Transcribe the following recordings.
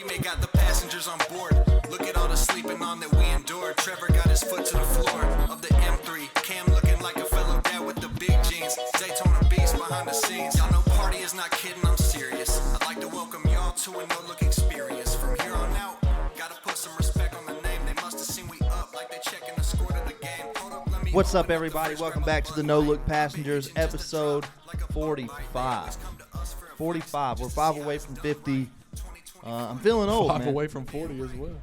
Teammate got the passengers on board. Look at all the sleeping on that we endured. Trevor got his foot to the floor of the M3. Cam looking like a fellow dad with the big jeans. Daytona beast behind the scenes. Y'all know party is not kidding, I'm serious. I'd like to welcome y'all to a no-look experience. From here on out, gotta put some respect on the name. They must have seen we up like they checking the score to the game. Hold up, let me What's up, everybody? Welcome back to the No Look Passengers, episode 45. 45. We're 5 away from 50. I'm feeling old, 5 man. away from 40 as well.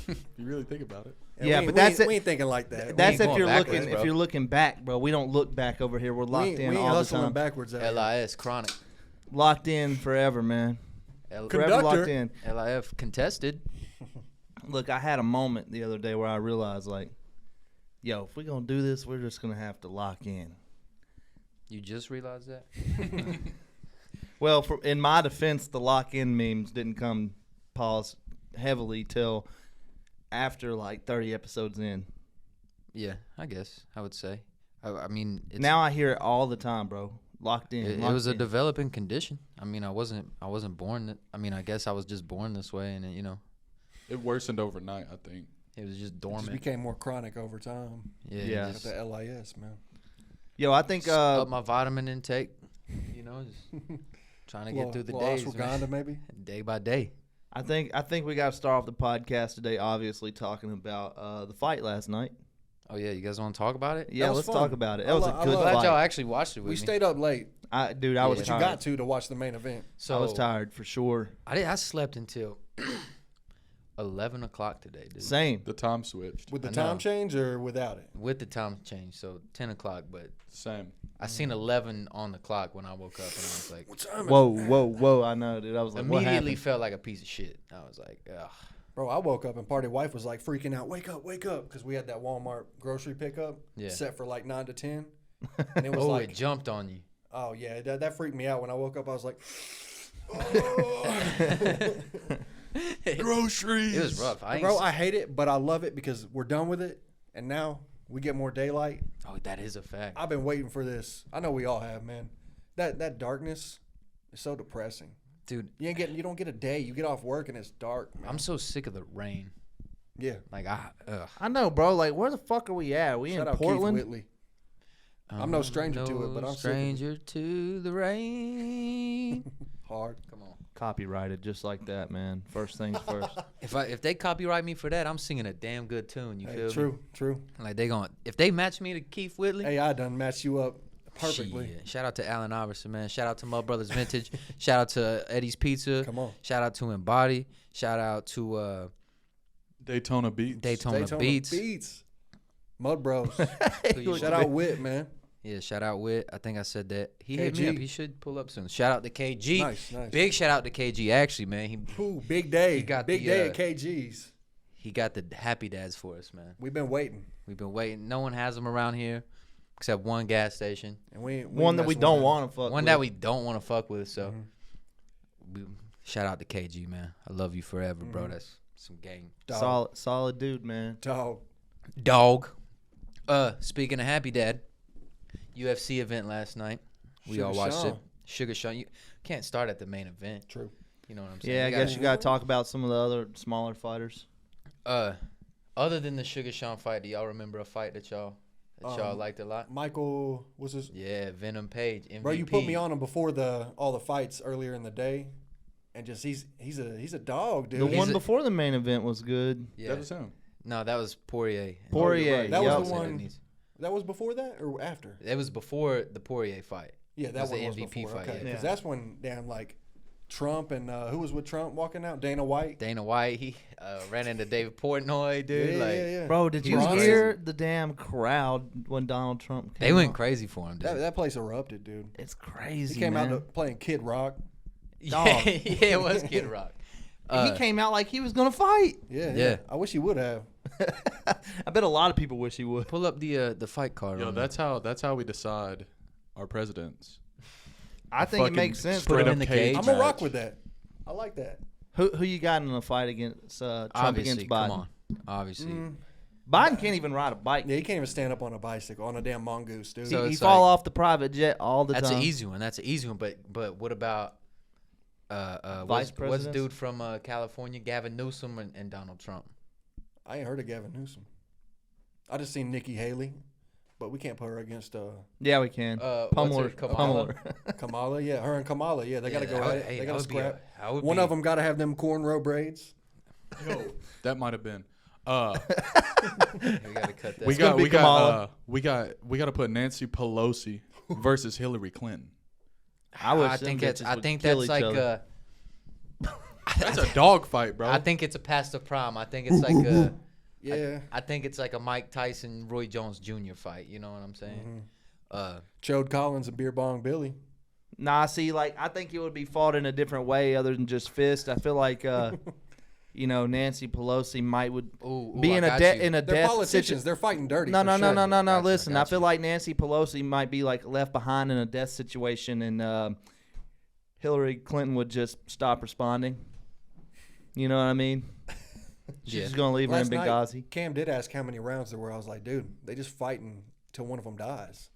You really think about it. Yeah, we but that's it. We ain't thinking like that. That's if you're backwards, looking. bro. If you're looking back, bro. We don't look back over here. We're locked in we ain't all the hustling time. backwards. out here. LIS chronic. Locked in forever, man. Forever Conductor. locked in. LIF contested. Look, I had a moment the other day where I realized, like, yo, if we're gonna do this, we're just gonna have to lock in. You just realized that? Well, in my defense, the lock-in memes didn't come pause heavily till after like 30 episodes in. Yeah, I guess I would say. I mean, it's, Now I hear it all the time, bro. Locked in. it locked was a in. developing condition. I mean, I wasn't born. I guess I was just born this way, and It worsened overnight, I think. it was just Just dormant. became more chronic over time. Yeah. just At the LIS, man. Yo, I think up my vitamin intake. Just trying to get through the days, man. Ashwagandha, maybe. Day by day. I think we got to start off the podcast today, obviously talking about the fight last night. Oh yeah, you guys want to talk about it? Yeah, was let's fun. talk about it. I That was lo- a I good love- Glad y'all fight. actually watched it with We me. stayed up late, I was but you tired. got to watch the main event. So I was tired for sure. I slept until 11 o'clock today, dude. Same. The time switched. With the I time know. change or without it? With the time change, so 10 o'clock, but Same. I seen 11 on the clock when I woke up, and I was like, What time Whoa! I know, dude. I was like, what immediately happened? felt like a piece of shit. I was like, ugh. Bro, I woke up and party wife was like freaking out. Wake up, because we had that Walmart grocery pickup set for like 9 to 10. And it was Oh, like, it jumped on you. oh, yeah, that freaked me out. When I woke up, I was like, Groceries. It was rough. bro, I hate it, but I love it because we're done with it. And now we get more daylight. Oh, that is a fact. I've been waiting for this. I know we all have, man. That darkness is so depressing. Dude, You don't get a day. You get off work and it's dark, man. I'm so sick of the rain. Yeah. Like, I know, bro. Like, where the fuck are we at? We Shout in out Portland? Keith Whitley. I'm no stranger to it, but I'm sick of it. stranger to the rain. Hard. Come on. Copyrighted, just like that, man. First things first. If they copyright me for that, I'm singing a damn good tune. You feel me? True. Like if they match me to Keith Whitley. Hey, I done matched you up perfectly. Shit. Shout out to Allen Iverson, man. Shout out to Mud Brothers Vintage. Shout out to Eddie's Pizza. Come on. Shout out to Embody. Shout out to Daytona Beats. Daytona Beats. Mud Bros. Who you Shout want? out Wit, man. Yeah, shout out Wit. I think I said that. He hit me KG. up. He should pull up soon. Shout out to KG. Nice. Big shout out to KG. Actually, man, Ooh, big day. He got big the, day at KG's. he got the happy dads for us, man. We've been waiting. We've been waiting. No one has them around here except one gas station. And we One that we don't want to fuck One with. that we don't want to fuck with. So, Mm-hmm. shout out to KG, man. I love you forever, bro. That's some gang. Solid dude, man. Dog. Speaking of happy dad, UFC event last night. We all watched it. Sugar Sean. You can't start at the main event. True. You know what I'm saying? Yeah, I You guess you got to talk about some of the other smaller fighters. Other than the Sugar Sean fight, do y'all remember a fight that y'all liked a lot? Michael, what's his? Yeah, Venom Page, MVP. Bro, you put me on him before all the fights earlier in the day, and just he's a dog, dude. The one a- before the main event was good. Yeah. That was him. No, that was Poirier. Poirier. That Yep. was the one. That was before that or after? It was before the Poirier fight. Yeah, that was one the was MVP before. fight, Okay, yeah. because that's when like Trump and who was with Trump walking out? Dana White. Dana White, he ran into David Portnoy, dude. Yeah. Bro, did He you was hear the damn crowd when Donald Trump came They went out? crazy for him, dude. That place erupted, dude. It's crazy, He came man. out playing Kid Rock. yeah, it was Kid Rock. He came out like he was going to fight. Yeah. I wish he would have. I bet a lot of people wish he would. Pull up the fight card. Yo, on that's how we decide our presidents. I think it Fucking makes sense. straight Put him up in the cage cage. I'm gonna rock match. with that. I like that. Who you got in the fight against Trump Obviously, against Biden? come on. Obviously. Biden can't even ride a bike. Yeah, he can't even stand up on a bicycle on a damn mongoose, dude. So he it's fall like- off the private jet all the That's time. an easy one. That's an easy one. But what about Vice what's presidents? dude from California, Gavin Newsom and Donald Trump. I ain't heard of Gavin Newsom. I just seen Nikki Haley, but we can't put her against Yeah, we can. What's her, Kamala? Kamala. Yeah, her and Kamala. Yeah, they got to go at it. They got to scrap. One of them got to have them cornrow braids. Yo, that might have been. We gotta cut that. We got to put Nancy Pelosi versus Hillary Clinton. I think that's like a. That's a dog fight, bro. I think it's a past the prime. I think it's like a. Yeah. I think it's like a Mike Tyson, Roy Jones Jr. fight. You know what I'm saying? Chode Collins and Beer Bong Billy. Nah, see, like I think it would be fought in a different way other than just fist. I feel like, Nancy Pelosi would be in a They're death politicians. situation. They're fighting dirty. No. Gotcha, Listen, I gotcha. feel like Nancy Pelosi might be like left behind in a death situation, and Hillary Clinton would just stop responding. You know what I mean? She's just gonna leave her in Last night, Benghazi. Cam did ask how many rounds there were. I was like, dude, they just fighting till one of them dies.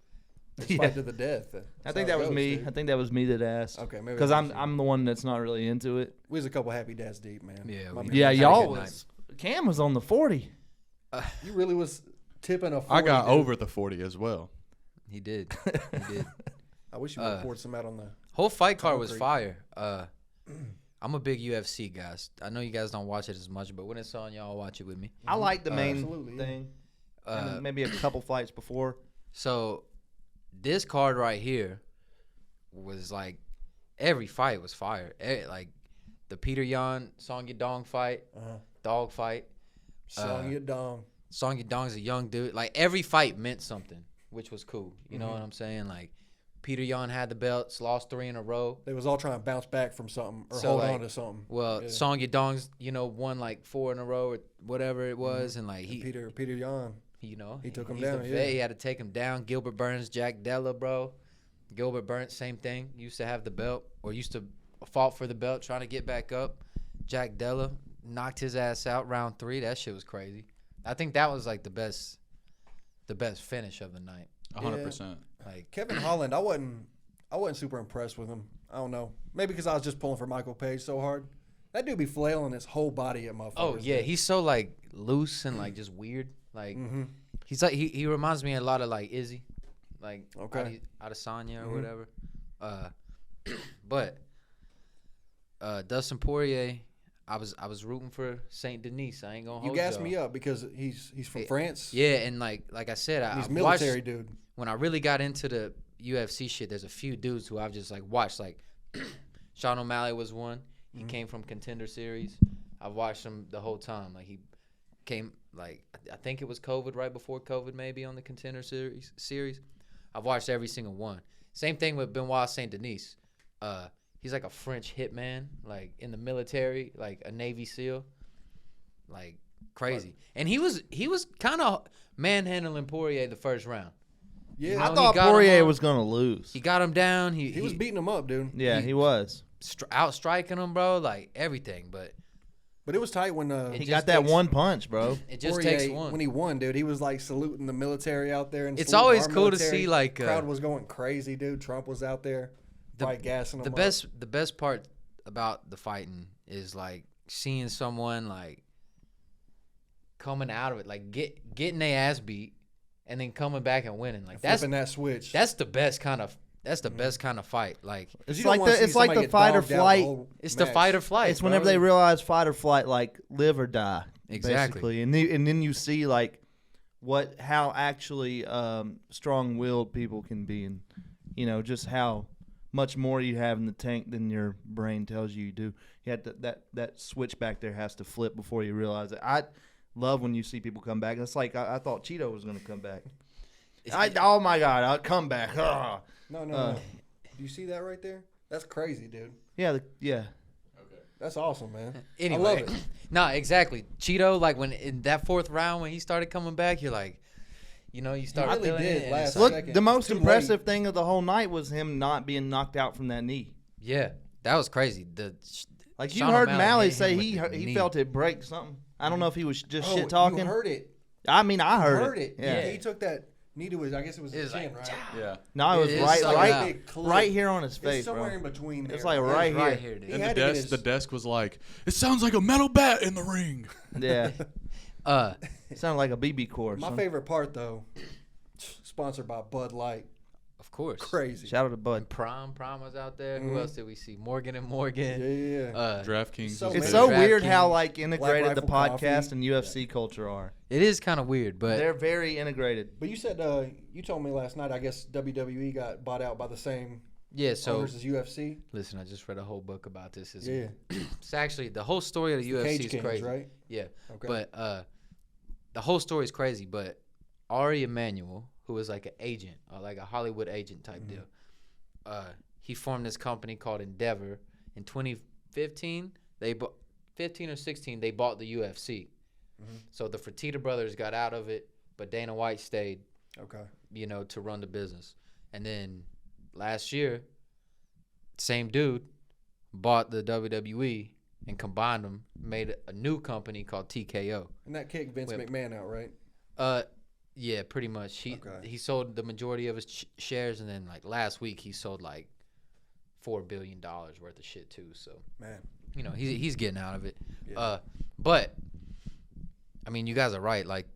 They just fight to the death. I think that was me. Dude. I think that was me that asked. Okay, maybe Because that was I'm the one that's not really into it. We was a couple happy dads deep, man. Yeah, My we- man. Yeah, had a y'all good was. Cam was on the 40. You really was tipping a 40. I got dude. over the 40 as well. He did. He did. I wish you would have poured some out on the. Whole fight card was Concrete. fire. I'm a big UFC guy. I know you guys don't watch it as much, but when it's on, y'all watch it with me. I like the main Absolutely, yeah. thing. And then maybe a couple fights before. So this card right here was like every fight was fire. Like the Peter Yan Song Yadong fight, dog fight. Song your dong. Song Yadong's a young dude. Like every fight meant something, which was cool. You know what I'm saying? Like Peter Yan had the belts, lost 3 in a row. They was all trying to bounce back from something or So, hold like, on to something. Well, Yeah. Song Yadong's, won like 4 in a row or whatever it was, and like And Peter Yan. he took him he's down, the yeah. vet. He had to take him down. Gilbert Burns, Jack Della, bro. Gilbert Burns, same thing. Used to have the belt or used to fought for the belt, trying to get back up. Jack Della knocked his ass out round 3. That shit was crazy. I think that was like the best finish of the night. 100%. Like Kevin Holland, I wasn't super impressed with him. I don't know. Maybe because I was just pulling for Michael Page so hard. That dude be flailing his whole body at motherfuckers. oh yeah, dude. he's so like loose and like just weird. Like he's like he reminds me a lot of like Izzy, like Okay. Adesanya or whatever. But Dustin Poirier, I was rooting for Saint Denis. I ain't gonna You hold gassed y'all. me up because he's from France. Yeah, and like I said, He's I've military, watched, dude. when I really got into the UFC shit, there's a few dudes who I've just like watched. Like Sean O'Malley was one. He came from Contender Series. I've watched him the whole time. Like he came like I think it was COVID, right before COVID, maybe on the Contender Series. I've watched every single one. Same thing with Benoit Saint Denis. He's like a French hitman, like in the military, like a Navy SEAL, like crazy. And he was kind of manhandling Poirier the first round. Yeah, I he thought got him Poirier up. was going to lose. He got him down. he was beating him up, dude. Yeah, he was. out striking him, bro. Like everything, but But it was tight when He just got that takes- one punch, bro. it just Poirier, takes one. when he won, dude. He was like saluting the military out there, and It's saluting always our cool to military. see, like, crowd was going crazy, dude. Trump was out there, probably gassing him. the best part about the fighting is like seeing someone like coming out of it, like getting their ass beat, and then coming back and winning. Like flipping that switch. that's the best kind of fight. Like It's You don't like wanna see it's like somebody the get fight or dogged out the flight. whole it's the match. fight or flight. It's whenever bro. they realize fight or flight, like live or die. Exactly. Basically. And then you see like how actually strong-willed people can be, and just how much more you have in the tank than your brain tells you do. You had that switch back there has to flip before you realize it. I love when you see people come back. It's like I thought Cheeto was going to come back. Oh my God, I'll come back. Ah. No. Do you see that right there? That's crazy, dude. Yeah. That's awesome, man. Anyway, I love it. No, exactly. Cheeto, like when in that 4th round when he started coming back, you're like, you start really feeling did it. and last it's Look, like- Look, the most Too impressive thing of the whole night was him not being knocked out from that knee. yeah, that was crazy. Like you Sean heard O'Malley Malley hit say him with the he knee. felt it break something. I don't know if he was just Oh, shit talking. You heard it. I mean, I You heard, heard it. Yeah. He took that Knee to his, I guess it was his It's chin, like, right? Yeah. No, it was It's right, like right, a big clip. right here on his face, It's somewhere bro. in between there. It's like bro. right right here. here, dude. He And had to get his- the desk was like, it sounds like a metal bat in the ring. Yeah, Of sounded like a BB course. My favorite part though, sponsored by Bud Light. course. Crazy. Shout out to Bud. Prime was out there. Mhm. Who else did we see? Morgan and Yeah, Morgan. yeah. DraftKings. So is It's man. so there. weird how DraftKings, like integrated the Rifle podcast Coffee. and UFC culture are. It is kind of weird, but They're very integrated. But you said you told me last night. I guess WWE got bought out by the same yeah. So owners as UFC. listen, I just read a whole book about this. Yeah, It's actually the whole story of the UFC Cage is Kings, crazy. right? Yeah, Okay. but the whole story is crazy. But Ari Emanuel, who was like an agent, or like a Hollywood agent type deal, he formed this company called Endeavor in 2015. 15 or 16, they bought the UFC. So the Fertitta brothers got out of it, but Dana White stayed, Okay. to run the business. And then last year, same dude bought the WWE and combined them, made a new company called TKO. And that kicked Vince Wait. McMahon out, right? Yeah, pretty much. Okay. He sold the majority of his shares, and then like last week he sold like $4 billion worth of shit too. So Man. he's getting out of it. Yeah. But I mean, you guys are right. Like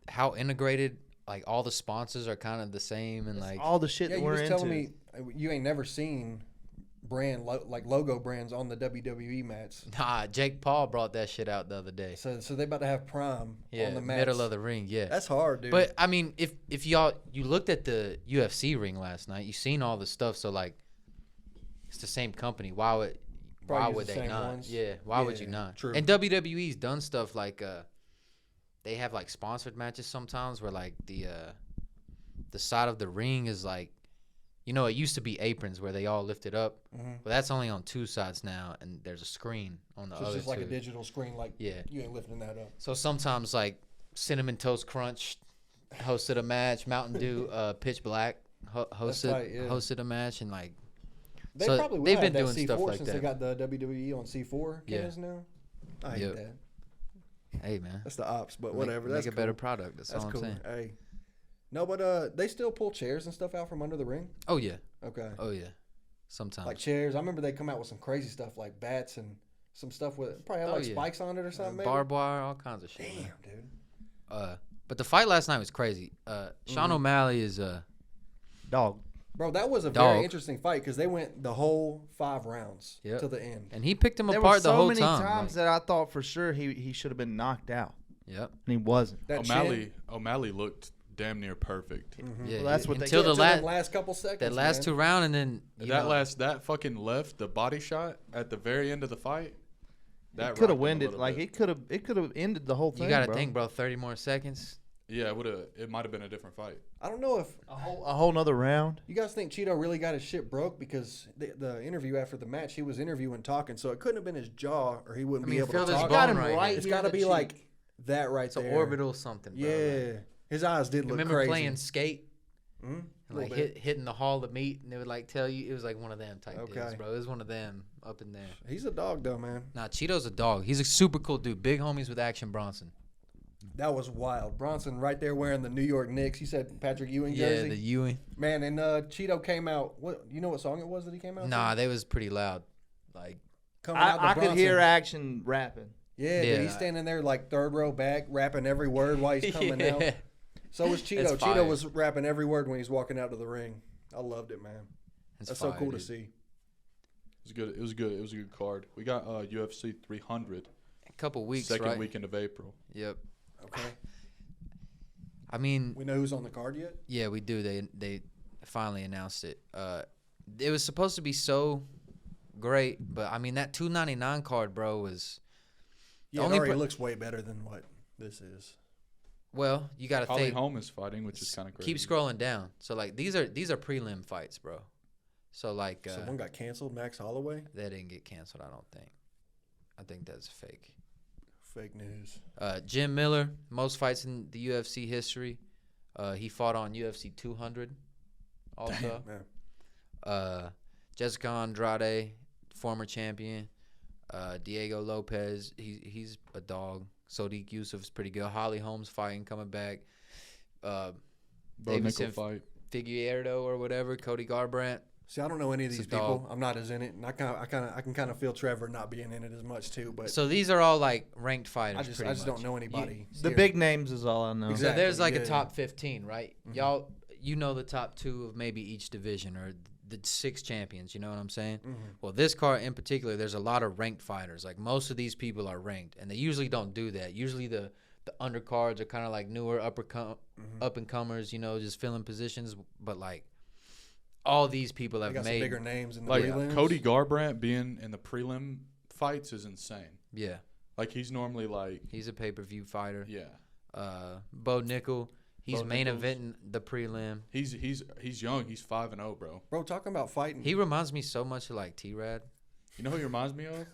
how integrated, like all the sponsors are kind of the same, and like All the shit Yeah, that you we're was into. telling me you ain't never seen like logo brands on the WWE mats. nah, Jake Paul brought that shit out the other day. So they about to have Prime Yeah, on the mats. middle of the ring. Yeah. That's hard, dude. But I mean, if you looked at the UFC ring last night, you seen all the stuff. So like, it's the same company. Why would Probably use the they same not? ones. Yeah. Why would Yeah, you not? true. And WWE's done stuff like they have like sponsored matches sometimes where like the side of the ring is like, it used to be aprons where they all lifted up, but that's only on two sides now, and there's a screen on the so it's other just like two. a digital screen. Like Yeah. you ain't lifting that up. So sometimes like Cinnamon Toast Crunch hosted a match, Mountain Dew Pitch Black hosted right, yeah. hosted a match, and like They so probably will they've have been that doing C4 stuff like since that. they got the WWE on C4 Yeah. cannons now. I hate Yep. that. hey man, That's the ops, but make- whatever. Make That's a cool. better product. That's That's all cool. I'm saying. Hey, no, but they still pull chairs and stuff out from under the ring. Oh yeah, Okay, oh yeah. Sometimes like chairs. I remember they come out with some crazy stuff like bats and some stuff with probably had Oh, like yeah. spikes on it or something. maybe? barbed wire, all kinds of shit. Damn, man. dude. But the fight last night was crazy. Sean O'Malley is Dog. Bro, that was a Dog. very interesting fight because they went the whole 5 rounds Yep. to the end. and he picked him There apart were the so whole many time. times that I thought for sure he should have been knocked out, Yep. and he wasn't. That O'Malley looked damn near perfect. Yeah. Well, that's what they until get. the last couple seconds. that last man. two round, and then That fucking left, the body shot at the very end of the fight. That Could have rocked him a winded little like bit. it could have ended the whole thing. you got to bro. think, bro. 30 more seconds. Yeah, it might have been a different fight. I don't know if a whole nother round. you guys think Cheeto really got his shit broke because the interview after the match, he was interviewing talking, so it couldn't have been his jaw or he wouldn't I be mean, able feel to this talk. bone got him right right here. It's here got to in the be cheek. like that right It's there. an orbital something, bro. Yeah, Like, his eyes did look remember crazy. playing skate? Mhm. And, A like little bit. hitting the hall of meat, and it would like tell you it was like one of them type deals, Okay. bro. It was one of them up in there. He's a dog though, man. Nah, Cheeto's a dog. He's a super cool dude. Big homies with Action Bronson. That was wild. Bronson right there wearing the New York Knicks. He said Patrick Ewing Yeah, jersey. the Ewing. Man, and Cheeto came out. What you know what song it was that he came out? Nah, to? they was pretty loud. Like, Coming out to I could Bronson. hear Action rapping. Yeah, Yeah. dude, he's standing there like third row back, rapping every word while he's coming out. So was Cheeto. That's Cheeto fire. was rapping every word when he's walking out to the ring. I loved it, man. That's so fire, cool to dude. see. It was good. It was good. It was a good card. We got UFC 300 A couple weeks, second right? weekend of April. Yep. Okay. I mean, We know who's on the card yet? yeah, we do. They finally announced it. It was supposed to be so great, but I mean that 299 card, bro, was Yeah, only it already per- looks way better than what this is. well. You got to Holly think. Holm is fighting, which is kind of crazy. Keep scrolling down. So like these are prelim fights, bro. So like So one got canceled, Max Holloway. that didn't get canceled. I don't think. I think that's fake. Fake news. Jim Miller, most fights in the UFC history. He fought on UFC 200. Also, Man. Jessica Andrade, former champion. Diego Lopez, he's a dog. Sodiq Yusuf is pretty good. Holly Holmes fighting, coming back. Bro, nickel Davison fight. Figueiredo or whatever, Cody Garbrandt. See, I don't know any of It's these a people. dog. I'm not as in it, and I can kind of feel Trevor not being in it as much too. But So these are all like ranked fighters. I just pretty don't much. know anybody. The here. big names is all I know. So Exactly. there's like yeah. a top 15, right? Y'all, you know the top 2 of maybe each division or the 6 champions. You know what I'm saying? Well, this card in particular, there's a lot of ranked fighters. Like most of these people are ranked, and they usually don't do that. Usually the undercards are kind of like newer up and comers. You know, just filling positions. But like all these people They have got some made bigger names in the Like prelims. Cody Garbrandt being in the prelim fights is insane. Yeah, Like he's normally like, he's a pay-per-view fighter. yeah, Bo Nickel, he's Bo main Nichols. eventing the prelim. he's young. He's 5-0, bro. Bro, talking about fighting. He reminds me so much of like T-Rad. You know who he reminds me of?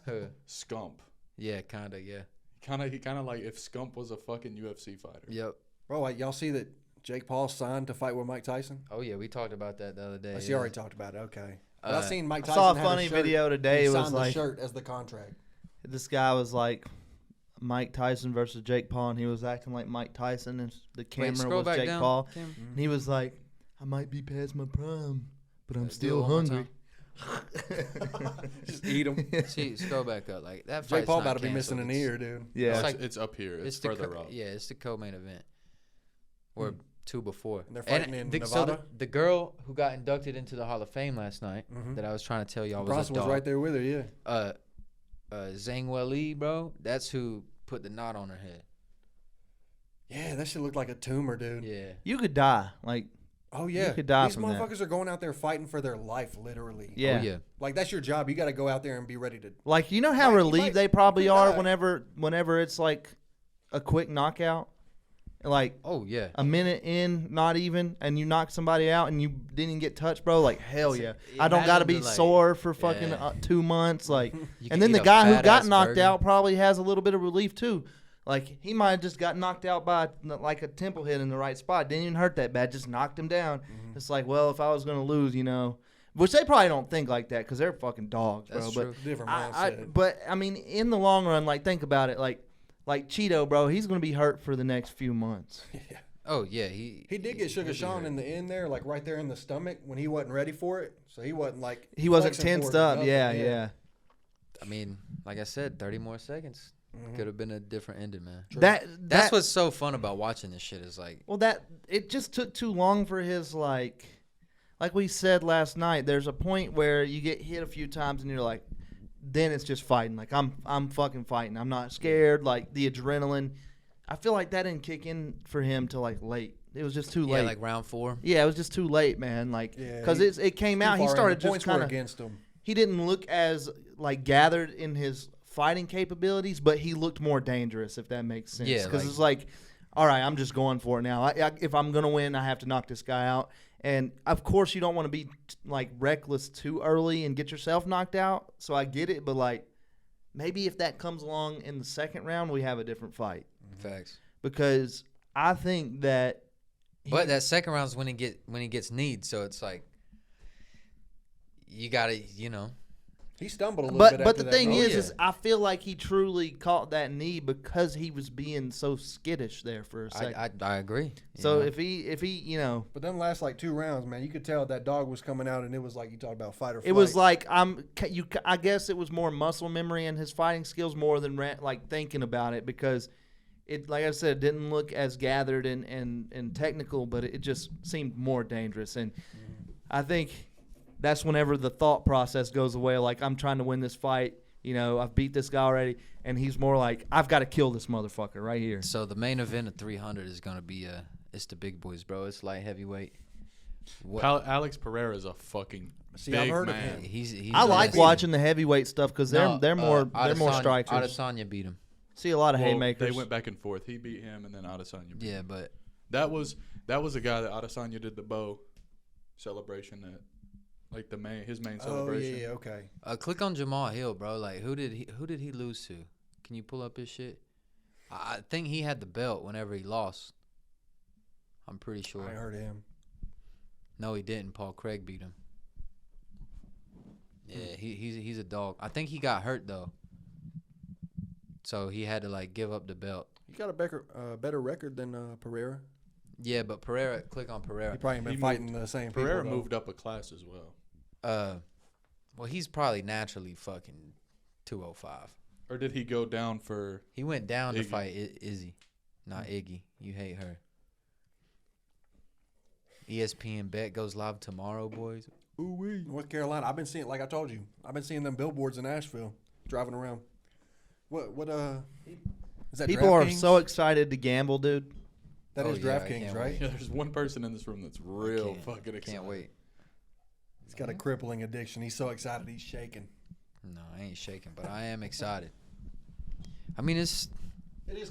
Scump. Yeah, kinda. Yeah. He kind of like if Scump was a fucking UFC fighter. Yep. Bro, like, y'all see that Jake Paul signed to fight with Mike Tyson? Oh yeah, we talked about that the other day. I see. You already talked about it. Okay. But I Uh, seen Mike I Tyson. saw a had funny shirt, video today. He It signed was the like shirt as the contract. this guy was like Mike Tyson versus Jake Paul, and he was acting like Mike Tyson, and the camera scroll was back Jake down, Paul, Kim. and he was like, "I might be past my prime, but I'm Do it still one more hungry." Just eat them. See, scroll back up. Like that. Jake fight's Paul not about to be canceled. missing an ear, dude. Yeah, It's It's, like- it's up here. It's the further up. Yeah, it's the co-main event. Or 2 before. And they're fighting in So Nevada? the girl who got inducted into the Hall of Fame last night Mhm. that I was trying to tell y'all was Bronson a was dog. right there with her. Yeah. Zhang Weili, bro. That's who put the knot on her head. Yeah, that shit looked like a tumor, dude. Yeah. you could die. Like, Oh yeah. could die These from that. motherfuckers are going out there fighting for their life, literally. yeah. Oh, yeah. Like that's your job. You got to go out there and be ready to. Like, you know how Might- relieved might- they probably could are die. whenever it's like a quick knockout, like Oh yeah. a minute in, not even, and you knock somebody out and you didn't get touched, bro. Like, hell yeah. I don't got to Imagine be the, like- sore for fucking Yeah. 2 months. Like, You and can then the eat a guy who got fat-ass knocked burger. out probably has a little bit of relief too. Like, he might have just got knocked out by like a temple hit in the right spot. Didn't even hurt that bad. Just knocked him down. Mm-hmm. It's like, well, if I was gonna lose, you know, which they probably don't think like that because they're fucking dogs, bro. That's But true. Different I, mindset. but I mean, in the long run, like, think about it. Like Cheeto, bro, he's gonna be hurt for the next few months. yeah. Oh yeah. He He did get Sugar he'll be Sean hurt. in the end there, like right there in the stomach when he wasn't ready for it. So he wasn't like He wasn't flexing tensed for it or up. nothing, Yeah, yeah. I mean, like I said, 30 more seconds could have been a different ending, man. That's That's what's so fun about watching this shit is like, Well, that it just took too long for his like we said last night. There's a point where you get hit a few times and you're like, then it's just fighting. Like I'm fucking fighting. I'm not scared. Like the adrenaline. I feel like that didn't kick in for him till like late. It was just too yeah, late. like round 4. Yeah, it was just too late, man. Like, Yeah, because he- it came Too out. He far in. started The just points were kind of. against him. He didn't look as like gathered in his fighting capabilities, but he looked more dangerous, if that makes sense. Yeah, because like- it's like, all right, I'm just going for it now. If I'm gonna win, I have to knock this guy out. And of course, you don't want to be like reckless too early and get yourself knocked out. So I get it, but like maybe if that comes along in the second round, we have a different fight Facts. because I think that. But that second round is when he gets kneed, so it's like you gotta, you know. He stumbled a little bit. But after the that, thing though. is I feel like he truly caught that knee because he was being so skittish there for a second. I agree. you So know. if he you know, But them last like 2 rounds, man, you could tell that dog was coming out, and it was like you talked about fight or flight. it was like I guess it was more muscle memory and his fighting skills more than like thinking about it because it, like I said, didn't look as gathered and technical, but it just seemed more dangerous. And I think that's whenever the thought process goes away. Like, I'm trying to win this fight. You know, I've beat this guy already. And he's more like, I've got to kill this motherfucker right here. So the main event of 300 is gonna be it's the big boys, bro. It's light heavyweight. What? Alex Pereira is a fucking See, big I've heard of man. him. He's I like nasty. watching the heavyweight stuff because they're No, more Adesanya- strikers. Adesanya beat him. See a lot of Well, haymakers. They went back and forth. He beat him, and then Adesanya beat Yeah, him. but That was a guy that Adesanya did the bow celebration at, like his main Oh celebration. yeah, okay. click on Jamal Hill, bro. Like who did he lose to? Can you pull up his shit? I think he had the belt whenever he lost. I'm pretty I sure. heard of him. No, he didn't. Paul Craig beat him. Yeah, he's a dog. I think he got hurt though, so he had to like give up the belt. You got a better record than Pereira. Yeah, but Pereira, click on He Pereira. probably ain't been fighting the same people. Pereira though. moved up a class as well. Well, he's probably naturally fucking 205. Or did he go down for... He went down to Iggy. fight Izzy, not Iggy. You hate her. ESPN bet goes live tomorrow, boys. Ooh-wee. North Carolina. I've been seeing, like I told you, I've been seeing them billboards in Asheville, driving around. What is that? People are DraftKings? so excited to gamble, dude. That Oh, is yeah, I DraftKings, can't right? Yeah, there's one person in this room that's real Can't- fucking excited. Can't wait. He's got a crippling addiction. He's so excited he's shaking. No, I ain't shaking, but I am excited. I mean, It is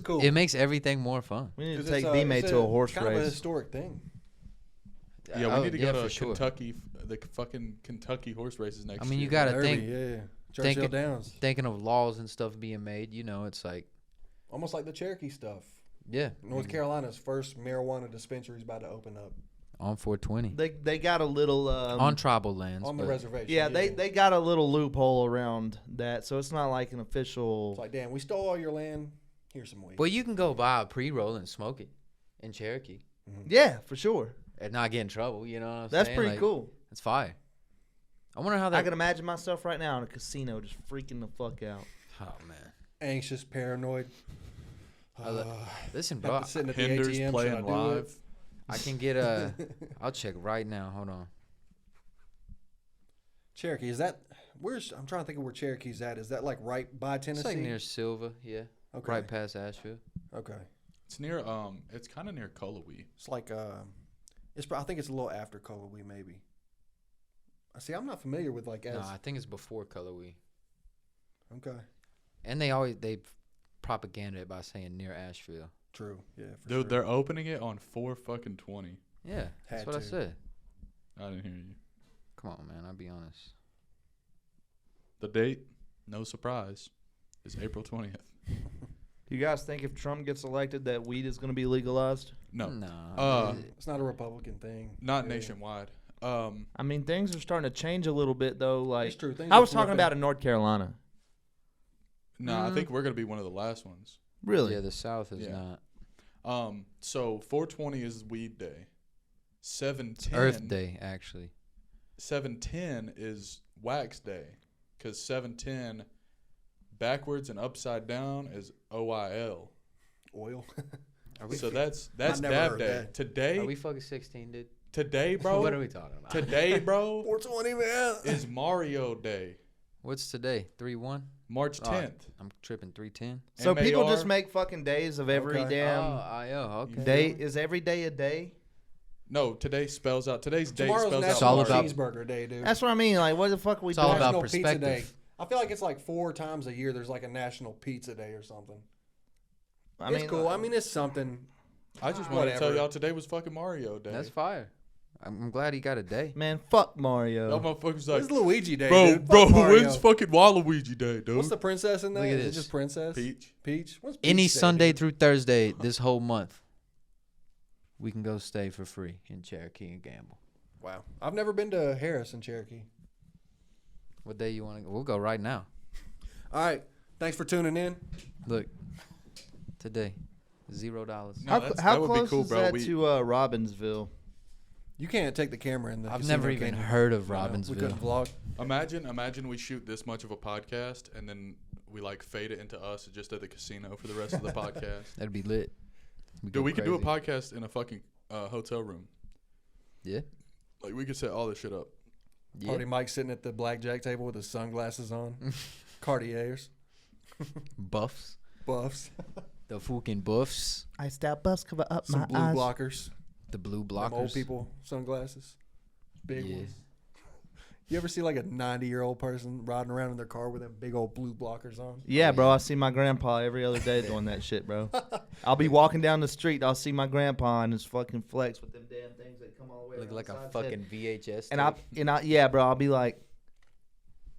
cool. it makes everything more fun. We need to 'Cause take it's B-May it's to a horse kind of a race. historic thing. Yeah, Oh, we need to go for to sure. Kentucky, the fucking Kentucky horse races next I mean, year. you got to Derby, think, yeah. Churchill think- Downs. thinking of laws and stuff being made. You know, it's like, Almost like the Cherokee stuff. yeah, North Carolina's first marijuana dispensary is about to open up on 420 They got a little on tribal lands. on the but reservation. yeah, they got a little loophole around that, so it's not like an official. It's like, damn, we stole all your land. Here's some weed. But you can go buy a pre-roll and smoke it in Cherokee Yeah, for sure. and not get in trouble. You know what I'm That's saying? pretty Like, cool. It's fire. I wonder how I that. can imagine myself right now in a casino just freaking the fuck out. Oh man, Anxious, paranoid. listen, bro. Sitting at the Hinders ATM, should I playing do live. it? I can get a. I'll check right now. Hold on. Cherokee, is that where's? I'm trying to think of where Cherokee's at. Is that like right by Tennessee? It's like near Silva, yeah. Okay. Right past Asheville. Okay. It's near, it's kind of near Cullowhee. It's like I think it's a little after Colowee maybe. I see. I'm not familiar with like as. No, I think it's before Cullowhee. Okay. And they propaganda it by saying near Asheville. True. Yeah. For Dude, sure. they're opening it on 4/20. Yeah, that's Had what I to. said. I didn't hear you. Come on, man. I'll be honest. The date, no surprise, is April 20th. Do you guys think if Trump gets elected that weed is going to be legalized? No, No. It's not a Republican thing. not Yeah. nationwide. I mean, things are starting to change a little bit, though. Like, It's true. Things I are was talking flipping. about in North Carolina. No, I think we're gonna be one of the last ones. Really? Yeah, the South is Yeah. not. So 4/20 is Weed Day. 7/10 Earth Day, actually. 7/10 is Wax Day, because 7/10 backwards and upside down is OIL. Oil. So that's never Dab heard Day. that. Today, Are we fucking 16, dude? today, bro. What are we talking about? Today, bro, 420, man. is Mario Day. What's today? 3-1? March Oh, 10th. I'm tripping. 3-10. So people MAR. just make fucking days of every Okay. damn Okay. day. Is every day a day? No, today spells out. Today's date Tomorrow's spells National It's all out. about- Cheeseburger Day, dude. That's what I mean. Like, what the fuck are we It's all doing? about National Pizza Day. perspective. I feel like it's like 4 times a year. There's like a National Pizza Day or something. I It's mean, cool. I mean, it's something. I just wanted to tell Whatever. y'all today was fucking Mario Day. That's fire. I'm glad he got a day. man, fuck Mario. That motherfucker's It's like, Luigi Day, bro, dude. bro, Fuck Mario. when's fucking Waluigi Day, dude? What's the princess in there? Look at Is it this. just princess? Peach? Peach? What's Any Peach Day, Sunday dude? through Thursday this whole month, we can go stay for free in Cherokee and gamble. Wow. I've never been to Harris in Cherokee. What day you want to go? We'll go right now. All right. Thanks for tuning in. Look, today, $0. No, how that's- how that would be close cool, is bro. that We- to Robbinsville? You can't take the camera in the I've casino, never even can you? heard of We couldn't Robbinsville. vlog. Imagine we shoot this much of a podcast and then we like fade it into us just at the casino for the rest of the podcast. That'd be lit. Dude, we could do a podcast in a fucking hotel room. Yeah. Like we could set all this shit up. Yeah. Party Mike sitting at the blackjack table with his sunglasses on. Cartiers. Buffs. Buffs. The fucking buffs. I stab bus cover up Some my blue eyes. blockers. The blue Them blockers. old people sunglasses. Big Yeah. ones. You ever see like a 90-year-old person riding around in their car with them big old blue blockers on? Yeah, bro. I see my grandpa every other day doing that shit, bro. I'll be walking down the street. I'll see my grandpa and his fucking flex with them damn things that come all the way Look around like the a side of his head. fucking VHS. And I yeah, bro. I'll be like,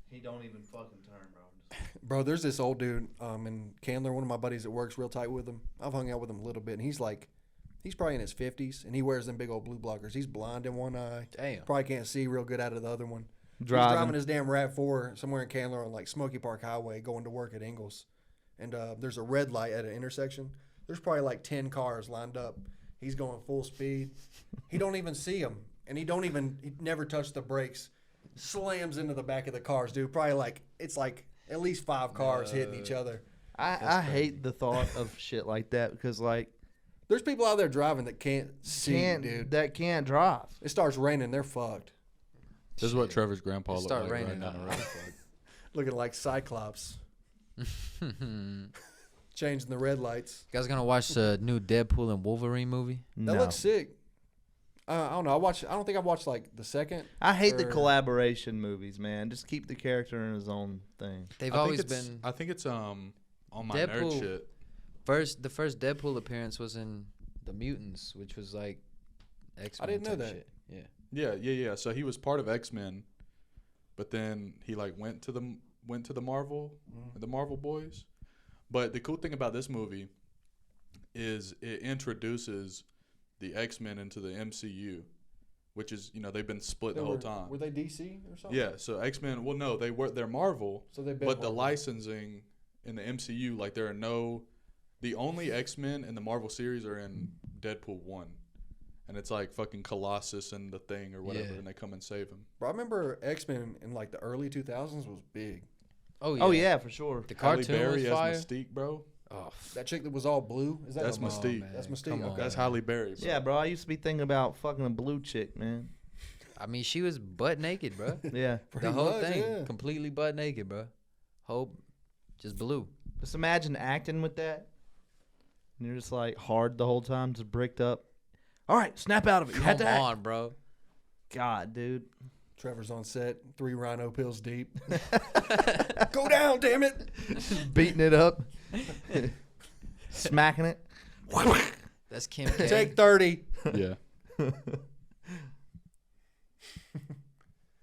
he don't even fucking turn, bro. Bro, there's this old dude in Candler, one of my buddies that works real tight with him. I've hung out with him a little bit, and he's probably in his 50s, and he wears them big old blue blockers. He's blind in one eye. Damn. Probably can't see real good out of the other one. He's Driving. driving his damn RAV4 somewhere in Candler on like Smoky Park Highway going to work at Ingalls. And there's a red light at an intersection. There's probably like 10 cars lined up. He's going full speed. He don't even see him, and he never touched the brakes. Slams into the back of the cars, dude. Probably like it's like at least 5 cars hitting each other. I hate the thought of shit like that because like There's people out there driving that can't see, dude. that can't drive. It starts raining, they're fucked. This is what Trevor's grandpa It looked start like raining right now. now. Right? Looking like Cyclops. Changing the red lights. You guys gonna watch the new Deadpool and Wolverine movie? That looks sick. I don't know. I don't think I've watched like the second. I hate the or- collaboration movies, man. Just keep the character in his own thing. They've I always think it's, been I think it's on my nerd Deadpool. shit. The first Deadpool appearance was in The Mutants, which was like X-Men. I didn't know type that. Shit. Yeah. Yeah. So he was part of X-Men, but then he like went to the Marvel, the Marvel boys. But the cool thing about this movie is it introduces the X-Men into the MCU, which is, they've been split the whole time. Were they DC or something? Yeah, so X-Men, well no, they're Marvel, So they've been but the Marvel. licensing in the MCU, like the only X-Men in the Marvel series are in Deadpool 1. And it's like fucking Colossus and the Thing or whatever, Yeah. and they come and save him. Bro, I remember X-Men in like the early 2000s was big. Oh yeah. Oh yeah, for sure. The Halle cartoon Berry was as fire. Mystique, bro. Oh, That chick that was all blue. Is that That's her- Mystique. man. That's Mystique, Come okay. on, That's man. Halle Berry, bro. Yeah, bro. I used to be thinking about fucking a blue chick, man. I mean, she was butt naked, bro. Yeah. Pretty The whole much, thing, yeah. completely butt naked, bro. Whole, just blue. Just imagine acting with that. And you're just like hard the whole time, just bricked up. All right, snap out of it. You had Come to act. on, bro. God, dude. Trevor's on set, 3 rhino pills deep. Go down, damn it! Beating it up. Smacking it. That's Kim K. Take 30. Yeah.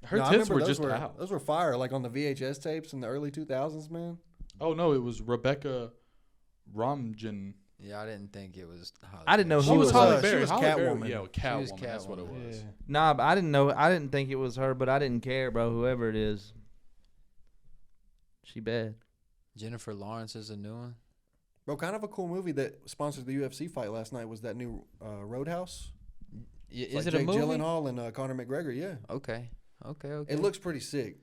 Her No, I tits remember were those just out. Those were fire, like on the VHS tapes in the early 2000s, man. Oh no, it was Rebecca Romijn. Yeah, I didn't think it was. Halle I didn't know Berry. who She was was Halle her. Berry. She was Halle Berry. Catwoman. Yeah, Catwoman. was That's what it Catwoman. was. Nah, but I didn't know. I didn't think it was her, but I didn't care, bro. Whoever it is, she bad. Jennifer Lawrence is a new one. Bro, kind of a cool movie that sponsored the UFC fight last night was that new Roadhouse. Yeah, It's is like it a Jake movie? Gyllenhaal and Conor McGregor, yeah. Okay. It looks pretty sick.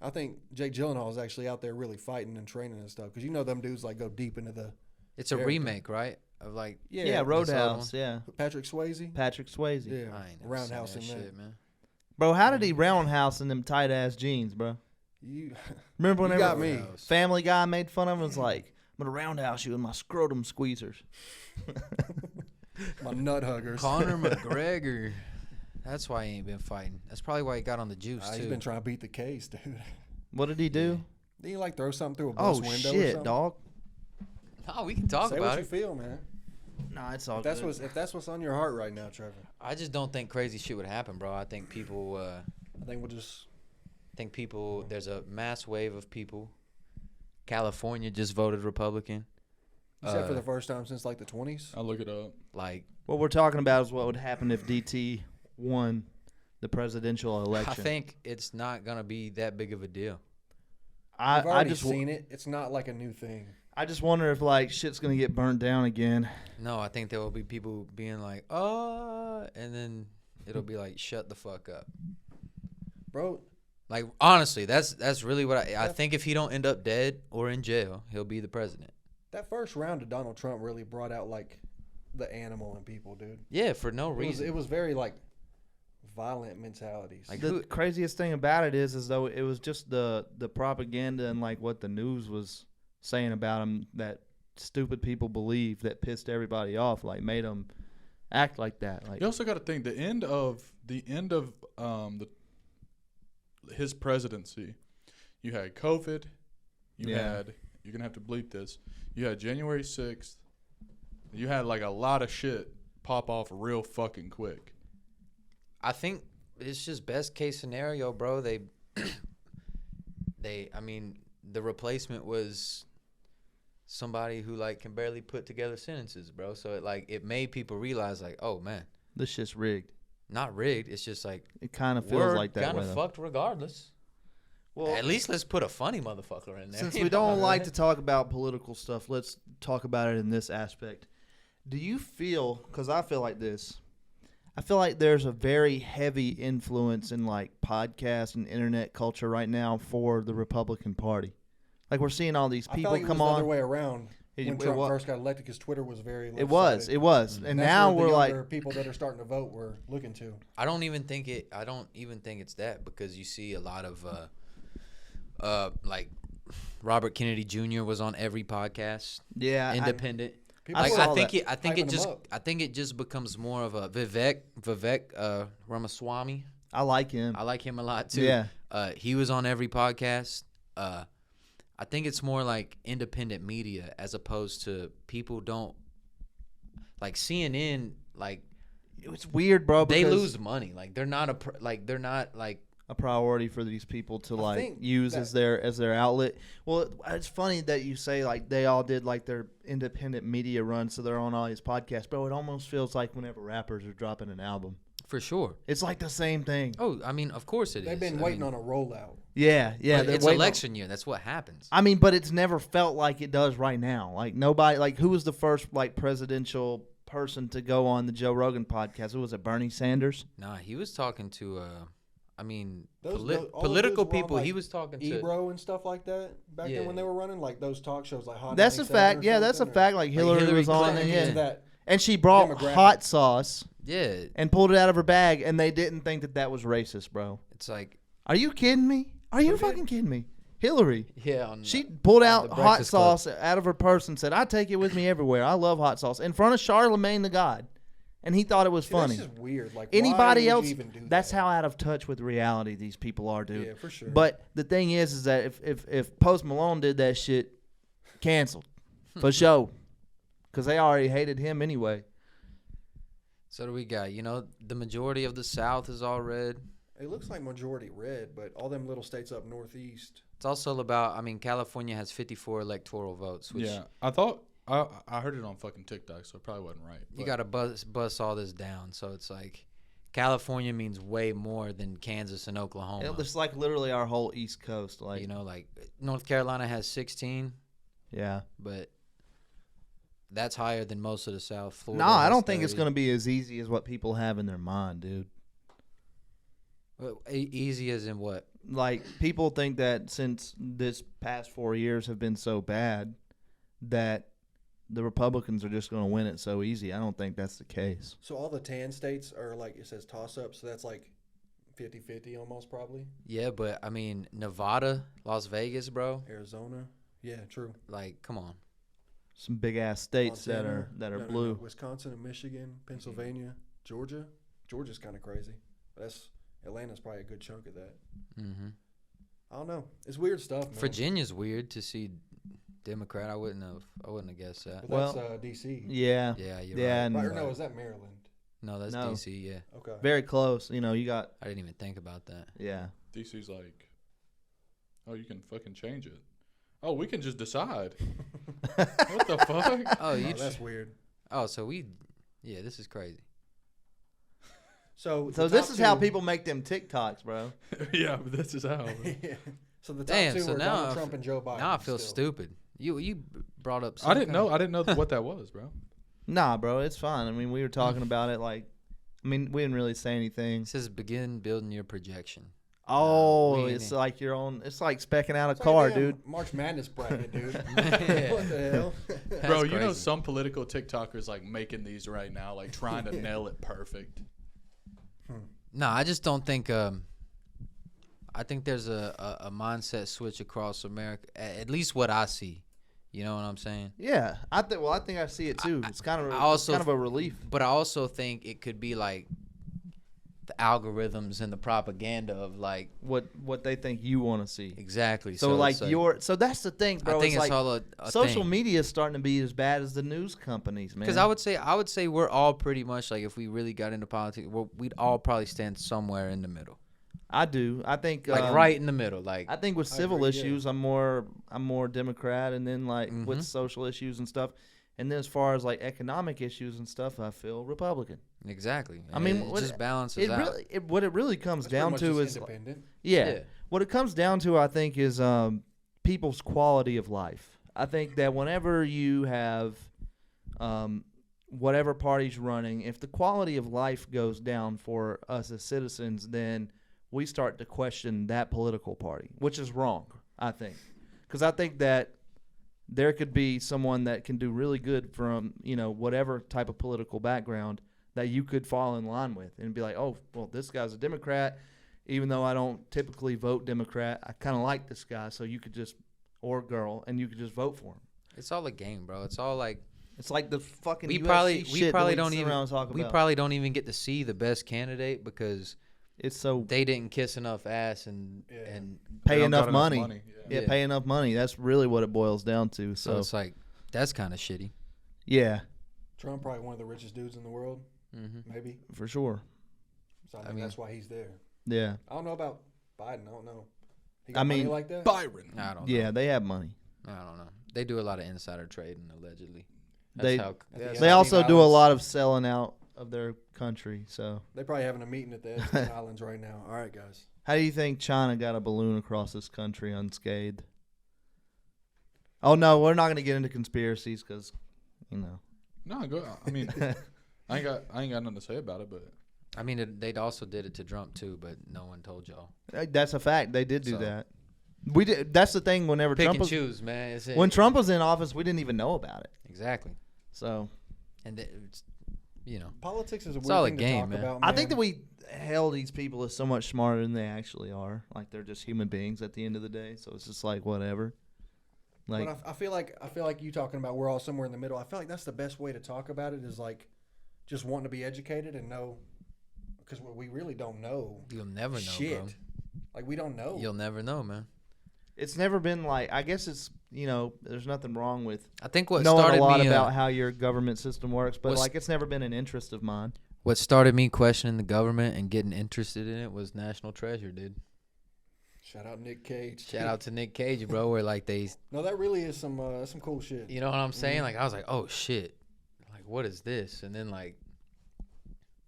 I think Jake Gyllenhaal is actually out there really fighting and training and stuff because them dudes like go deep into the It's a character. remake, right? Of like. Yeah, Roadhouse. Yeah, Patrick Swayze. Patrick Swayze. Yeah, I ain't never roundhouse seen in that there. shit, man. Bro, how did he roundhouse in them tight ass jeans, bro? You, Remember you whenever got me. Roadhouse. Family Guy made fun of him? Was like, I'm gonna roundhouse you with my scrotum squeezers. My nut huggers. Conor McGregor. That's why he ain't been fighting. That's probably why he got on the juice too. He's been trying to beat the case, dude. What did he do? Didn't you like throw something through a Oh bus window or shit, something? dog. Oh, we can talk Say about what it. you feel, man. Nah, it's all If good. that's what's on your heart right now, Trevor. I just don't think crazy shit would happen, bro. I think people. I think we'll just There's a mass wave of people. California just voted Republican. you said for the first time since like the 20s. I'll look it up. Like, What we're talking about is what would happen if DT won the presidential election. I think it's not gonna be that big of a deal. I've I already just seen it. It's not like a new thing. I just wonder if like shit's gonna get burnt down again. No, I think there will be people being like, and then it'll be like, shut the fuck up. Bro, Like, honestly, that's really what I think. If he don't end up dead or in jail, he'll be the president. that first round of Donald Trump really brought out like the animal in people, dude. Yeah, for no reason. It was very like violent mentalities. Like, The who- craziest thing about it is though it was just the propaganda and like what the news was saying about him that stupid people believe that pissed everybody off, like made them act like that. Like You also got to think the end of his presidency. You had COVID. You're gonna have to bleep this. You had January 6th. You had like a lot of shit pop off real fucking quick. I think it's just best case scenario, bro. I mean, the replacement was somebody who like can barely put together sentences, bro. So it made people realize like, oh man, this shit's rigged. not rigged. It's just like It kind of feels we're like that kind way. of though. fucked regardless. Well, At least let's put a funny motherfucker in there. since you we know? don't like to talk about political stuff, let's talk about it in this aspect. Do you feel? Because I feel like this. I feel like there's a very heavy influence in like podcast and internet culture right now for the Republican Party. Like we're seeing all these I people felt like it come was the on. other way around It- when it Trump wa- first got elected because Twitter was very It was, left-sided. and That's now where the we're like, younger people that are starting to vote were looking to. I don't even think it's that, because you see a lot of like Robert Kennedy Jr. was on every podcast. yeah, Independent. People I Like, were saw I think that. it Hyping him up. just becomes more of a Vivek Ramaswamy. I like him. I like him a lot too. Yeah. He was on every podcast. I think it's more like independent media as opposed to people don't like CNN. Like It's weird, bro. they because lose money. Like they're not a priority for these people to like think use that- as their outlet. Well, it's funny that you say like they all did like their independent media run, so they're on all these podcasts, bro. It almost feels like whenever rappers are dropping an album, for sure. it's like the same thing. Oh, I mean, of course it is. They've been waiting on a rollout. Yeah, But they're it's waiting on- election year. That's what happens. I mean, but it's never felt like it does right now. Like nobody, like who was the first like presidential person to go on the Joe Rogan podcast? Who was it? Bernie Sanders. Nah, he was talking to. I mean, Those- polit- those- all of political those were on, people. like, he was talking to. Ebro and stuff like that back Yeah. then when they were running like those talk shows like Hot That's a 97 fact. or Yeah, that's a something, fact. Like Hillary, Hillary was on, Clinton, and or yeah, that and she brought demographic. hot sauce Yeah, and pulled it out of her bag, and they didn't think that that was racist, bro. it's like Are you kidding me? Are you fucking kidding me? Hillary. yeah. On She pulled on out the hot Breakfast Club. sauce out of her purse and said, "I take it with me everywhere. I love hot sauce." In front of Charlemagne the God, and he thought it was See, that's funny. just weird. Like Anybody why would else? you even do That's that? how out of touch with reality these people are, dude. Yeah, for sure. But the thing is that if Post Malone did that shit, canceled for sure, because they already hated him anyway. So do we got? The majority of the South is all red. It looks like majority red, but all them little states up northeast. It's also about. I mean, California has 54 electoral votes, which Yeah, I thought I heard it on fucking TikTok, so it probably wasn't right. you but- got to bust all this down. So it's like California means way more than Kansas and Oklahoma. It's like literally our whole East Coast. Like, Like North Carolina has 16, yeah. but that's higher than most of the South. Florida No, I has don't think it's 30. going to be as easy as what people have in their mind, dude. Easy as in what? Like, people think that since this past 4 years have been so bad that the Republicans are just going to win it so easy. I don't think that's the case. So all the tan states are like it says toss up, so that's like 50-50 almost probably. Yeah, but I mean Nevada, Las Vegas, bro. Arizona. Yeah, true. Like, come on. Some big ass states Montana. that are No, blue. Wisconsin and Michigan, Pennsylvania, Georgia. Georgia's kind of crazy. That's Atlanta's probably a good chunk of that. Mm-hmm. I don't know. It's weird stuff, man. Virginia's weird to see Democrat. I wouldn't have guessed that. But that's Well, D.C. Yeah. Yeah, you're Yeah, right. and Right, or no, is that Maryland? No, that's No. DC. Yeah, Okay. very close. You got, I didn't even think about that. yeah. DC's like, oh, you can fucking change it. Oh, we can just decide. What the fuck? Oh, you. That's weird. Oh, so yeah, this is crazy. So So the this top is how two- people make them TikToks, bro. Yeah, but this is how. Yeah. So the top Damn. two So were now, Donald Trump and Joe Biden. now I feel still. stupid. You brought up. I didn't know what that was, bro. Nah, bro, it's fine. I mean, we were talking about it like, I mean, we didn't really say anything. It says begin building your projection. Oh, we it's ain't- like your own. It's like specking out a It's like car, a damn dude. March Madness bracket, dude. Yeah. What the hell? Bro, That's you know crazy. some political TikTokers like making these right now, like trying to nail it perfect. No, I just don't think. I think there's a mindset switch across America. At least what I see. You know what I'm saying? Yeah, I think. Well, I think I see it too. It's kind of. I also kind of a relief. But I also think it could be like the algorithms and the propaganda of like What they think you want to see. exactly. So like it's so that's the thing, bro. I think it's like all a social thing. media is starting to be as bad as the news companies, man. Because I would say we're all pretty much like if we really got into politics, we'd all probably stand somewhere in the middle, I do. I think like right in the middle. Like I think with I civil agree, yeah. issues, I'm more Democrat, and then like Mhm. with social issues and stuff, and then as far as like economic issues and stuff, I feel Republican. exactly. I mean, it what- just balances out. What it really comes That's pretty down much to just is independent. yeah, what it comes down to, I think, is people's quality of life. I think that whenever you have whatever party's running, if the quality of life goes down for us as citizens, then we start to question that political party, which is wrong, I think. Because I think that there could be someone that can do really good from, whatever type of political background that you could fall in line with and be like, oh, well, this guy's a Democrat. Even though I don't typically vote Democrat, I kind of like this guy. So you could just, or girl, and you could just vote for him. It's all a game, bro. It's all like It's like the fucking we UFC probably shit that don't sit even around and talk we about. probably don't even get to see the best candidate because It's so they didn't kiss enough ass and pay They don't enough got money. Yeah. Yeah, pay enough money. That's really what it boils down to. so So it's like that's kind of shitty. yeah, Trump probably one of the richest dudes in the world, Mm-hmm. maybe. for sure. So I mean- that's why he's there. Yeah, I don't know about Biden. I don't know. He got I money mean, like that. Byron. I don't. yeah, they have money. know. I don't know. They do a lot of insider trading allegedly. They- That's They Yeah, also Steve do a Allen's- lot of selling out of their country. So They're probably having a meeting at the Epstein Islands right now. All right, guys. how do you think China got a balloon across this country unscathed? Oh no, we're not going to get into conspiracies because, No, go. I mean, I ain't got nothing to say about it, but I mean, they also did it to Trump too, but no one told y'all. that's a fact. They did do So- that. We did. That's the thing. Whenever Pick Trump and was, choose, man. It's when Trump was in office, we didn't even know about it. exactly, So and it's, Politics is a weird all a thing game, to talk man. about. I think that man. we held these people as so much smarter than they actually are. Like they're just human beings at the end of the day. So it's just like whatever. Like But I feel like you talking about we're all somewhere in the middle. I feel like that's the best way to talk about it is like just wanting to be educated and know because we really don't know you'll never know, shit. bro. Like we don't know. You'll never know, man. it's never been like. I guess it's there's nothing wrong with I think what knowing started a lot me about how your government system works, but what's- like it's never been an interest of mine. what started me questioning the government and getting interested in it was National Treasure, dude. Shout out Nick Cage. Shout out to Nick Cage, bro. Where like No, that really is some cool shit. you know what I'm saying? Like I was like, oh shit, like what is this? And then like,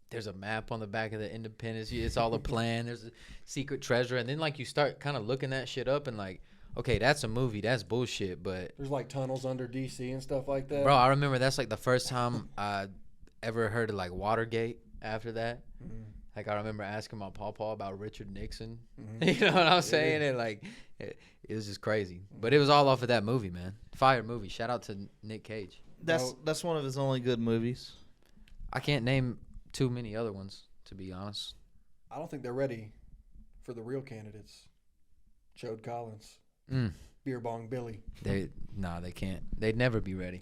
there's a map on the back of the Independence. It's all a plan. There's a secret treasure, and then like you start kind of looking that shit up and like, okay, that's a movie. That's bullshit. But There's like tunnels under DC and stuff like that. bro, I remember that's like the first time I ever heard of like Watergate. After that, like I remember asking my pawpaw about Richard Nixon. You know what I'm saying? And like, it was just crazy. But it was all off of that movie, man. Fire movie. Shout out to Nick Cage. That's one of his only good movies. I can't name too many other ones, to be honest. I don't think they're ready for the real candidates. Chode Collins, Mm. Beer Bong Billy. They can't. They'd never be ready.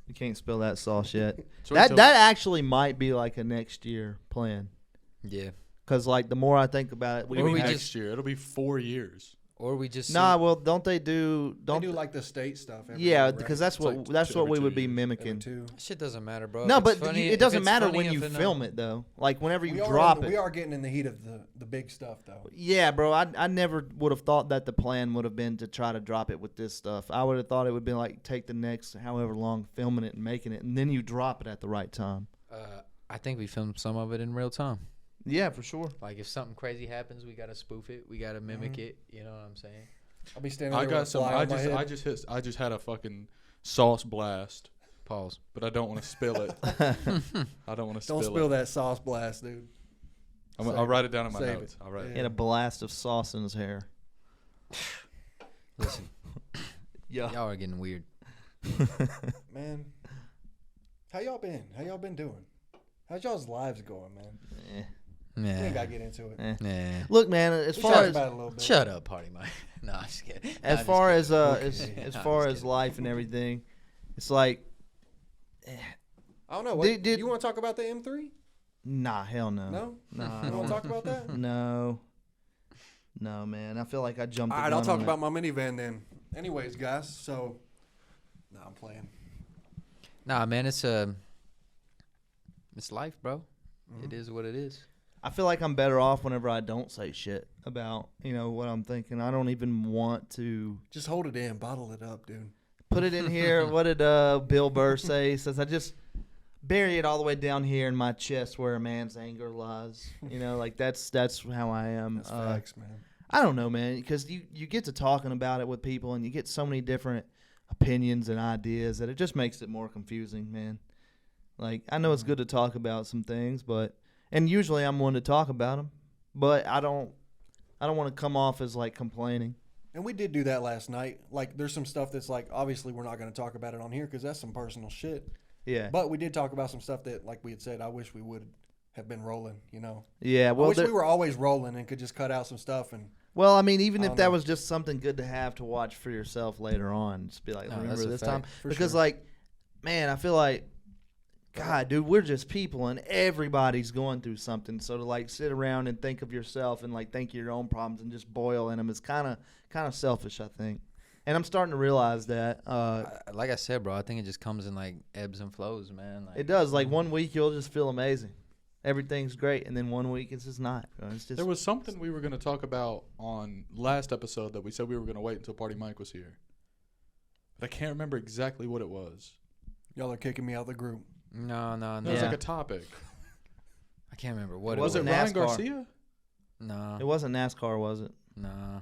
You can't spill that sauce yet. So that until- that actually might be like a next year plan. Yeah. Cause like the more I think about it, What do you mean we next just- year? It'll be 4 years. Or we just nah. Well, don't they do? They Don't do like the state stuff. Every yeah, year, because right? that's what like that's what every we 2 would be years. Every mimicking. two. shit doesn't matter, bro. No, If it's but funny- it if doesn't it's matter funny, when if you it film not- it though. Like whenever you We drop we it. are getting in the heat of the big stuff though. Yeah, bro. I never would have thought that the plan would have been to try to drop it with this stuff. I would have thought it would be like take the next however long filming it and making it, and then you drop it at the right time. I think we filmed some of it in real time. Yeah, for sure. Like if something crazy happens, we gotta spoof it. We gotta mimic it. You know what I'm saying? I'll be standing I there got with a some. fly on my head. I just had a fucking sauce blast, Pause. but I don't want to spill it. I don't want to Don't spill spill it. that sauce blast, dude. I'll write it down in my Save notes. it. I'll write He it. had a blast of sauce in his hair. Listen, Yeah. y'all are getting weird. Man, how y'all been? How y'all been doing? How's y'all's lives going, man? We ain't gotta Nah. get into it. Nah. Look, man. As We far talked as about it a little bit. Shut up, party Mike. No, I'm just kidding. No, I'm as just far kidding. as as No, I'm far just as kidding. life and everything, it's like I don't know. What, Did- you want to talk about the M3? nah, hell no. No? Nah, I You don't want to talk about that? No. No, man. I feel like I jumped. All the right, I'll gun talk on about my minivan then. Anyways, guys, so nah, I'm playing. Nah, man, it's life, bro. It is what it is. I feel like I'm better off whenever I don't say shit about, what I'm thinking. I don't even want to Just hold it in, bottle it up, dude. put it in here. What did Bill Burr say? He says, I just bury it all the way down here in my chest where a man's anger lies. Like that's how I am. That's facts, man. I don't know, man, because you get to talking about it with people and you get so many different opinions and ideas that it just makes it more confusing, man. Like, I know it's good to talk about some things, and usually I'm one to talk about them, but I don't want to come off as like complaining. And we did do that last night. Like, there's some stuff that's like, obviously we're not going to talk about it on here because that's some personal shit. Yeah. But we did talk about some stuff that, like we had said, I wish we would have been rolling, you know. Yeah. I Well, wish we were always rolling and could just cut out some stuff. And well, I mean, even I if don't that know. was just something good to have to watch for yourself later on, just be like, No, remember that's a this fact. time? For Because, sure. like, man, I feel like, God, dude, we're just people and everybody's going through something. So to, like, sit around and think of yourself and, like, think of your own problems and just boil in them is kind of selfish, I think. And I'm starting to realize that. Like I said, bro, I think it just comes in like ebbs and flows, man. Like, It does. Like, one week you'll just feel amazing. Everything's great. And then one week it's just not. It's just, There was something we were going to talk about on last episode that we said we were going to wait until Party Mike was here. But I can't remember exactly what it was. y'all are kicking me out of the group. no. It was Yeah. like a topic. I can't remember what Was it it was. Ryan NASCAR. Garcia? No, it wasn't NASCAR, was it? no.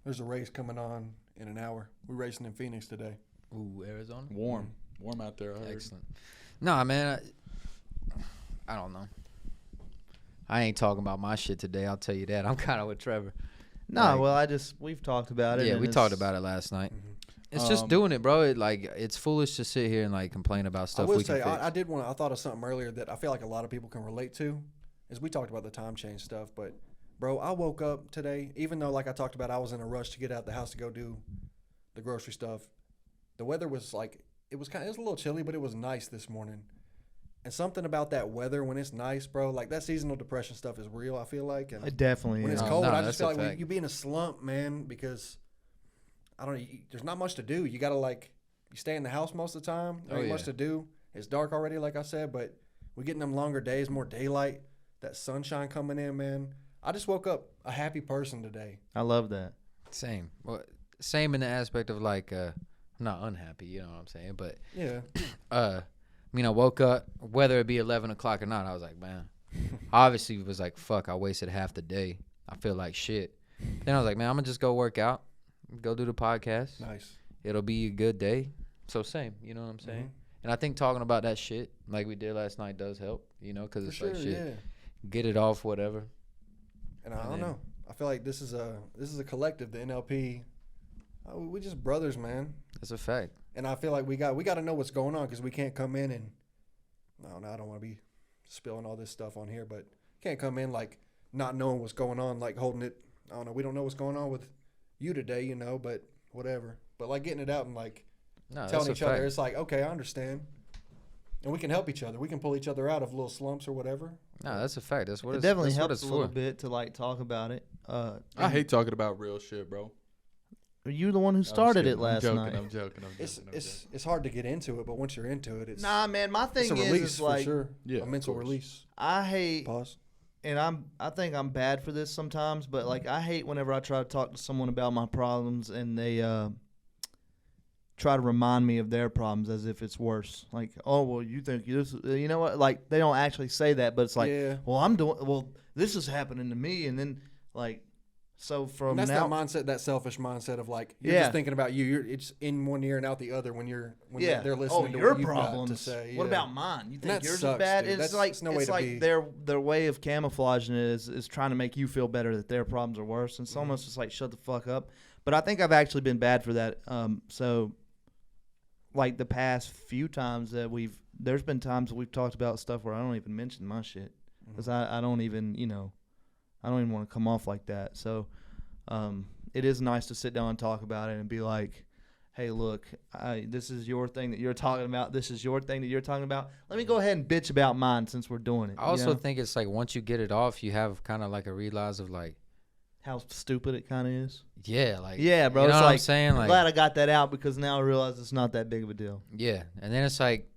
There's a race coming on in an hour. We're racing in Phoenix today. Ooh, Arizona. Warm out there. I heard. Excellent. Nah, man. I don't know. I ain't talking about my shit today. I'll tell you that. I'm kind of with Trevor. No, Like- well, we've talked about it. Yeah, and we it's- talked about it last night. It's just doing it, bro. It's foolish to sit here and like complain about I stuff will we say, can fix. I thought of something earlier that I feel like a lot of people can relate to. Is we talked about the time change stuff, but bro, I woke up today, even though like I talked about, I was in a rush to get out the house to go do the grocery stuff. The weather was like it was a little chilly, but it was nice this morning. And something about that weather when it's nice, bro, like that seasonal depression stuff is real. I feel like, and It definitely when is. it's No, cold, no, I that's just feel a like fact. you be in a slump, man, because I don't know. There's not much to do. You gotta like you stay in the house most of the time. There Oh, ain't yeah. much to do. It's dark already, like I said, but we're getting them longer days, more daylight, that sunshine coming in, man. I just woke up a happy person today. I love that. Same. Well, same in the aspect of like, I'm not unhappy. You know what I'm saying? But Yeah. I mean, I woke up, whether it be 11 o'clock or not, I was like, man, obviously it was like, fuck, I wasted half the day. I feel like shit. Then I was like, man, I'm going to just go work out, go do the podcast. Nice. It'll be a good day. So same, you know what I'm saying? And I think talking about that shit like we did last night does help, you know, because For it's sure, like shit, yeah. get it off, whatever. And I And don't then- know. I feel like this is a collective, the NLP. We just brothers, man. That's a fact. And I feel like we got to know what's going on because we can't come in and no, I don't want to be spilling all this stuff on here, but can't come in like not knowing what's going on, like holding it. I don't know. We don't know what's going on with you today, you know, but whatever. But like getting it out and like No, telling that's each a fact. other, it's like, okay, I understand. And we can help each other. We can pull each other out of little slumps or whatever. No, that's a fact. That's what It it's, definitely that's what helps it's a little for. bit to like talk about it. I hate talking about real shit, bro. You the one who I'm just started kidding. it last I'm night. joking. It's hard to get into it, but once you're into it, it's Nah, man, my thing it's a is, release is for like sure. Yeah, a of mental course. release. I hate, Pause. and I think I'm bad for this sometimes, but like I hate whenever I try to talk to someone about my problems and they try to remind me of their problems as if it's worse. Like, oh well, you think this, you know what? Like they don't actually say that, but it's like, Yeah. well, this is happening to me, and then like, so from And that's now, that mindset, that selfish mindset of like you're Yeah. just thinking about you. It's in one ear and out the other when yeah, they're listening to your what you've problems. got to say. What yeah. about mine? You think that yours sucks, is bad? dude. It's That's- like it's no way it's to like be. their way of camouflaging it is trying to make you feel better that their problems are worse. And it's almost just like shut the fuck up. But I think I've actually been bad for that. So like the past few times that there's been times that we've talked about stuff where I don't even mention my shit because I don't even I don't even want to come off like that. So it is nice to sit down and talk about it and be like, hey, look, this is your thing that you're talking about. This is your thing that you're talking about. Let me go ahead and bitch about mine since we're doing it. I also think it's like once you get it off, you have kind of like a realize of like, how stupid it kind of is. yeah, like Yeah, bro. You know it's what like, I'm saying? I'm Like, glad I got that out because now I realize it's not that big of a deal. yeah, and then it's like,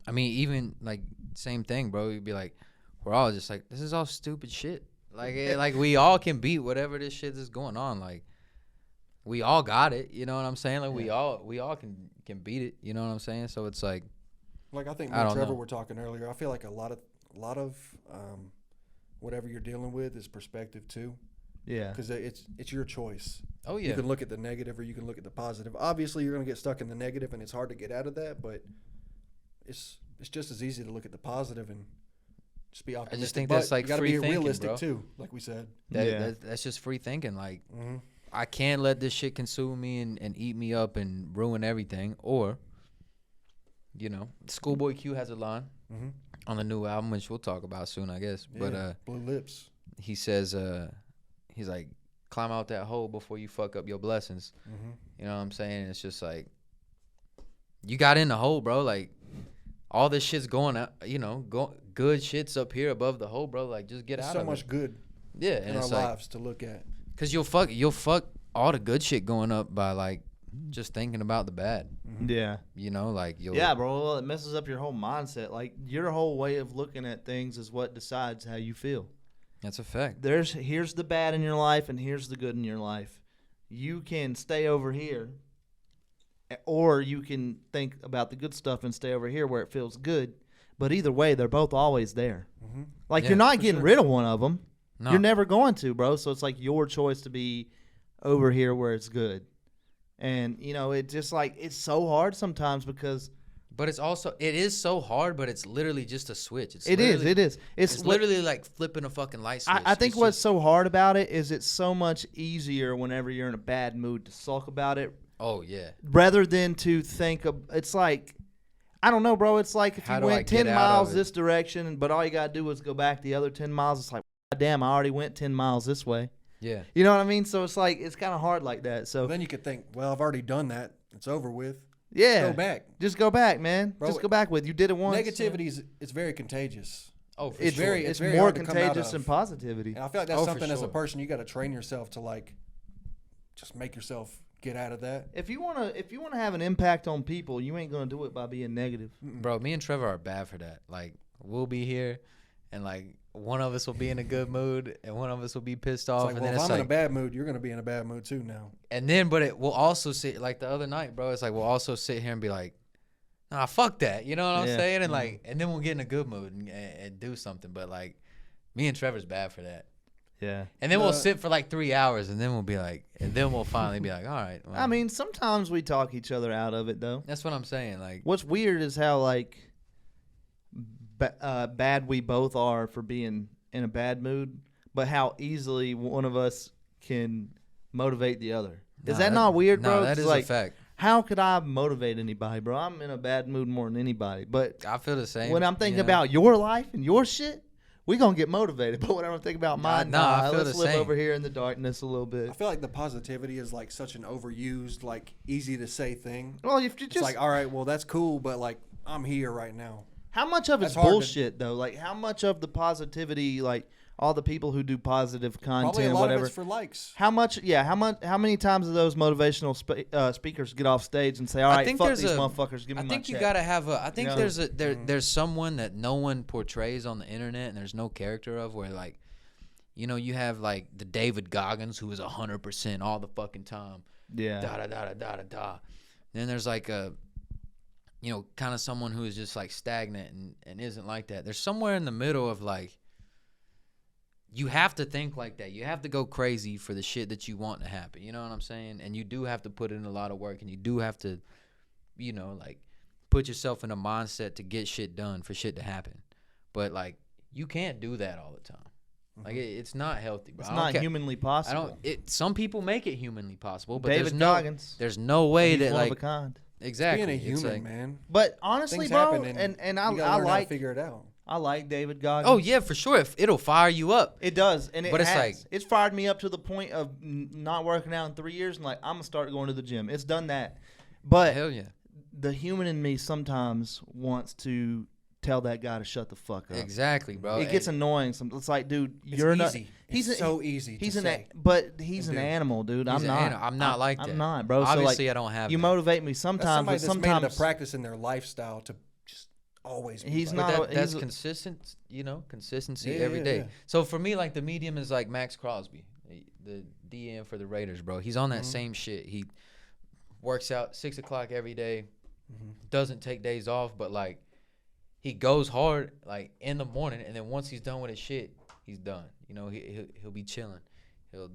I mean, even like same thing, bro. You'd be like, we're all just like, this is all stupid shit. Like, like we all can beat whatever this shit is going on. Like, we all got it. You know what I'm saying? Like, we all can beat it. You know what I'm saying? So it's like, Like I think me I and don't Trevor know. were talking earlier. I feel like a lot of whatever you're dealing with is perspective too, Yeah. because it's your choice. oh You yeah, can look at the negative or you can look at the positive. Obviously, you're gonna get stuck in the negative, and it's hard to get out of that. But it's it's just as easy to look at the positive and just be optimistic. I just think but that's like you gotta free be thinking, realistic bro. too, like we said. That's just free thinking. Like, I can't let this shit consume me and eat me up and ruin everything. Or, you know, Schoolboy Q has a line on the new album, which we'll talk about soon, I guess. Yeah, But blue lips. he says, he's like, climb out that hole before you fuck up your blessings. You know what I'm saying? It's just like, you got in the hole, bro. Like, all this shit's going out, you know, good shit's up here above the hole, bro. Like, just get There's out so of much it. good Yeah, in and our it's like, lives to look at. cause you'll fuck all the good shit going up by like just thinking about the bad. Yeah. You know, like you'll. Yeah, bro. Well, it messes up your whole mindset. Like your whole way of looking at things is what decides how you feel. That's a fact. Here's the bad in your life and here's the good in your life. You can stay over here, or you can think about the good stuff and stay over here where it feels good. But either way, they're both always there. Like Yeah, you're not for getting sure. rid of one of them. No. You're never going to, bro. So it's like your choice to be over here where it's good. And you know, it just like it's so hard sometimes because But it is so hard, but it's literally just a switch. it is. It's literally like flipping a fucking light switch. I think It's what's just- so hard about it is it's so much easier whenever you're in a bad mood to sulk about it Oh yeah. rather than to think of. It's like I don't know, bro. It's like if How you do I went get 10 out miles of it? this direction, but all you gotta do is go back the other 10 miles. It's like, God damn, I already went 10 miles this way. Yeah. You know what I mean? So it's like it's kind of hard like that. So Then you could think, well, I've already done that. It's over with. yeah, Go back. Just go back, man. Bro, just go back with you did it once. Negativity is very contagious. Oh, for It's sure. very- it's very more hard to come out contagious of. than positivity. And I feel like that's Oh, for something as a sure. person you got to train yourself to like just make yourself get out of that. If you wanna have an impact on people, you ain't gonna do it by being negative. Bro, me and Trevor are bad for that. Like, we'll be here, and like one of us will be in a good mood, and one of us will be pissed It's off, like, and well, then if it's I'm in like, a bad mood, you're gonna be in a bad mood too now. but it will also sit like the other night, bro. It's like we'll also sit here and be like, nah, fuck that. You know what I'm Yeah. saying? And like, and then we'll get in a good mood and do something. But like, me and Trevor's bad for that. Yeah. And then we'll Uh, sit for like 3 hours, and then we'll be like, and then we'll finally be like, all right. Well, I mean, sometimes we talk each other out of it though. that's what I'm saying. Like, What's weird is how like bad we both are for being in a bad mood, but how easily one of us can motivate the other. Is nah, that not weird, bro? No, that 'Cause, is like, a fact. how could I motivate anybody, bro? I'm in a bad mood more than anybody. But I feel the same. when I'm thinking you know? about your life and your shit, we gonna get motivated. But when I'm thinking about mine, nah, I feel let's the live same. over here in the darkness a little bit. I feel like the positivity is like such an overused, like easy to say thing. Well, if you It's just like, all right, well, that's cool, but like I'm here right now. how much of it's That's hard to- bullshit though? Like how much of the positivity, like all the people who do positive content, Probably a lot whatever. of it's for likes. How much? Yeah. How many times do those motivational speakers get off stage and say, "All I right, think fuck there's these a- motherfuckers, give me I my think you check." gotta have a. I think know? there's someone that no one portrays on the internet, and there's no character of where like, you know, you have like the David Goggins who is 100% all the fucking time. Yeah. Da da da da da da da. Then there's like a, you know, kind of someone who is just like stagnant and isn't like that. There's somewhere in the middle of like. You have to think like that. You have to go crazy for the shit that you want to happen. You know what I'm saying? And you do have to put in a lot of work, and you do have to, you know, like put yourself in a mindset to get shit done for shit to happen. But like you can't do that all the time. Like it's not healthy, bro. It's I don't not ca- humanly I possible. don't. Some people make it humanly possible, but David there's no. Goggins. There's no way He's that one like of a kind. exactly. Being a It's human, like- man. But honestly, Things bro, happen, and I you gotta learn how to like figure it out. I like David Goggins. Oh yeah, for sure. If it'll fire you up. It does, and But it's like- it's fired me up to the point of not working out in 3 years, and like I'm gonna start going to the gym. It's done that, but Hell yeah. the human in me sometimes wants to tell that guy to shut the fuck up. Exactly, bro. It gets And- annoying. It's like, dude, It's you're not. easy. He's It's a- so easy He's to an, say. but he's an and do. animal, dude. He's I'm an not. animal. I'm not like that. I'm not, bro. Obviously, so like, I don't have you that. motivate me That's sometimes, somebody but that's made it a sometimes practice in their lifestyle to just always. Be He's like But not- that's he's- consistent, you know, consistency Yeah, every yeah, day. yeah. So for me, like the medium is like Max Crosby, the DN for the Raiders, bro. He's on that same shit. He works out 6 o'clock every day, doesn't take days off, but like he goes hard like in the morning, and then once he's done with his shit, he's done. You know, he'll be chilling. He'll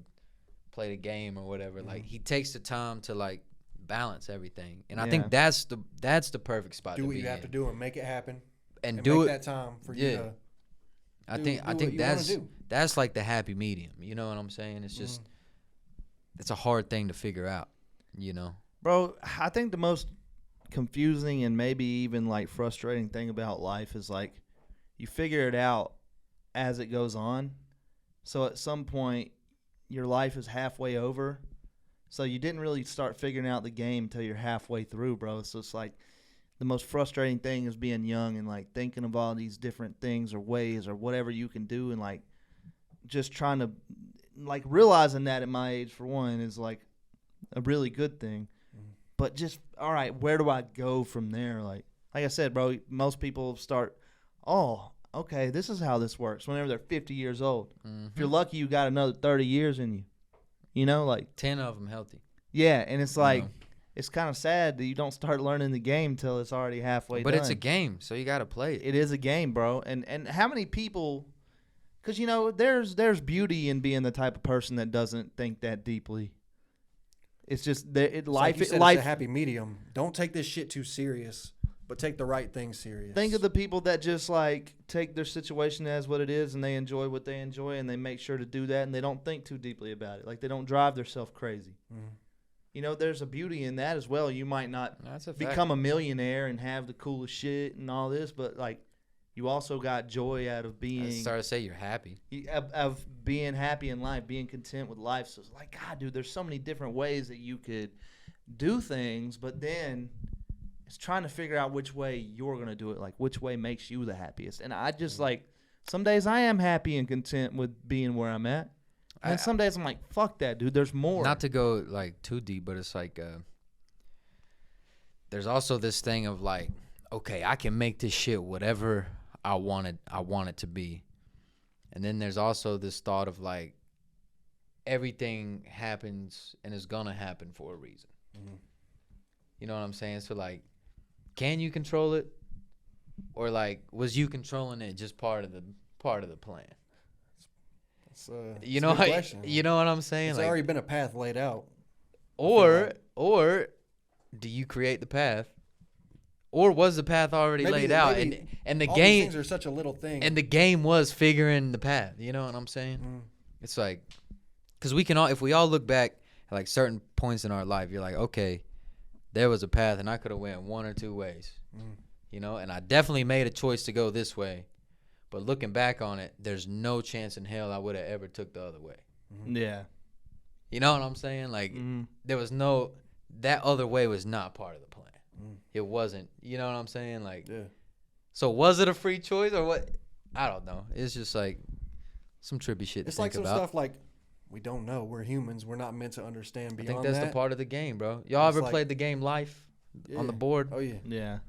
play the game or whatever. Like he takes the time to like balance everything, and I Yeah. think that's the perfect spot do to what be you have in. to do and make it happen. and make do it. that time for Yeah. you to I do think what you wanna do. that's like the happy medium. You know what I'm saying? It's just it's a hard thing to figure out. You know. Bro, I think the most confusing and maybe even like frustrating thing about life is like you figure it out as it goes on. So at some point your life is halfway over. So you didn't really start figuring out the game till you're halfway through, bro. So it's like the most frustrating thing is being young and like thinking of all these different things or ways or whatever you can do, and like just trying to like realizing that at my age for one is like a really good thing. But just, all right, where do I go from there? Like I said, bro, most people start, oh, okay, this is how this works whenever they're 50 years old. If you're lucky, you got another 30 years in you. You know, like 10 of them healthy. yeah, and it's like know. it's kind of sad that you don't start learning the game till it's already halfway But done. it's a game, so you got to play it. It is a game, bro. And how many people? Because you know, there's beauty in being the type of person that doesn't think that deeply. It's just that It's life. like you said, Life. it's a happy medium. Don't take this shit too serious, but take the right things serious. Think of the people that just like take their situation as what it is and they enjoy what they enjoy and they make sure to do that and they don't think too deeply about it. Like they don't drive themselves crazy. You know, there's a beauty in that as well. You might not That's a fact. become a millionaire and have the coolest shit and all this, but like you also got joy out of I being started to say you're happy. of being happy in life, being content with life. So it's like, God, dude, there's so many different ways that you could do things, but then it's trying to figure out which way you're going to do it, like which way makes you the happiest. And I just like, some days I am happy and content with being where I'm at. And then some days I'm like, fuck that, dude, there's more. Not to go like too deep, but it's like there's also this thing of like, okay, I can make this shit whatever I want it to be. And then there's also this thought of like everything happens and is gonna happen for a reason. You know what I'm saying? So like, can you control it, or like was you controlling it just part of the plan? You It's know, a good question. you know what I'm saying? There's Like, already been a path laid out. or like. or do you create the path, or was the path already laid out? And the all game these things are such a little thing. and the game was figuring the path. You know what I'm saying? It's like, because we can all, if we all look back at like certain points in our life, you're like, okay, there was a path and I could have went one or two ways. You know, and I definitely made a choice to go this way. But looking back on it, there's no chance in hell I would have ever took the other way. Yeah. You know what I'm saying? Like, there was no, that other way was not part of the plan. It wasn't. You know what I'm saying? Like, so was it a free choice or what? I don't know. It's just like some trippy shit it's to like think some about. stuff like we don't know. We're humans. We're not meant to understand I beyond think that's that. the part of the game, bro. Y'all It's ever like- played the game Life on the board? Oh yeah. Yeah.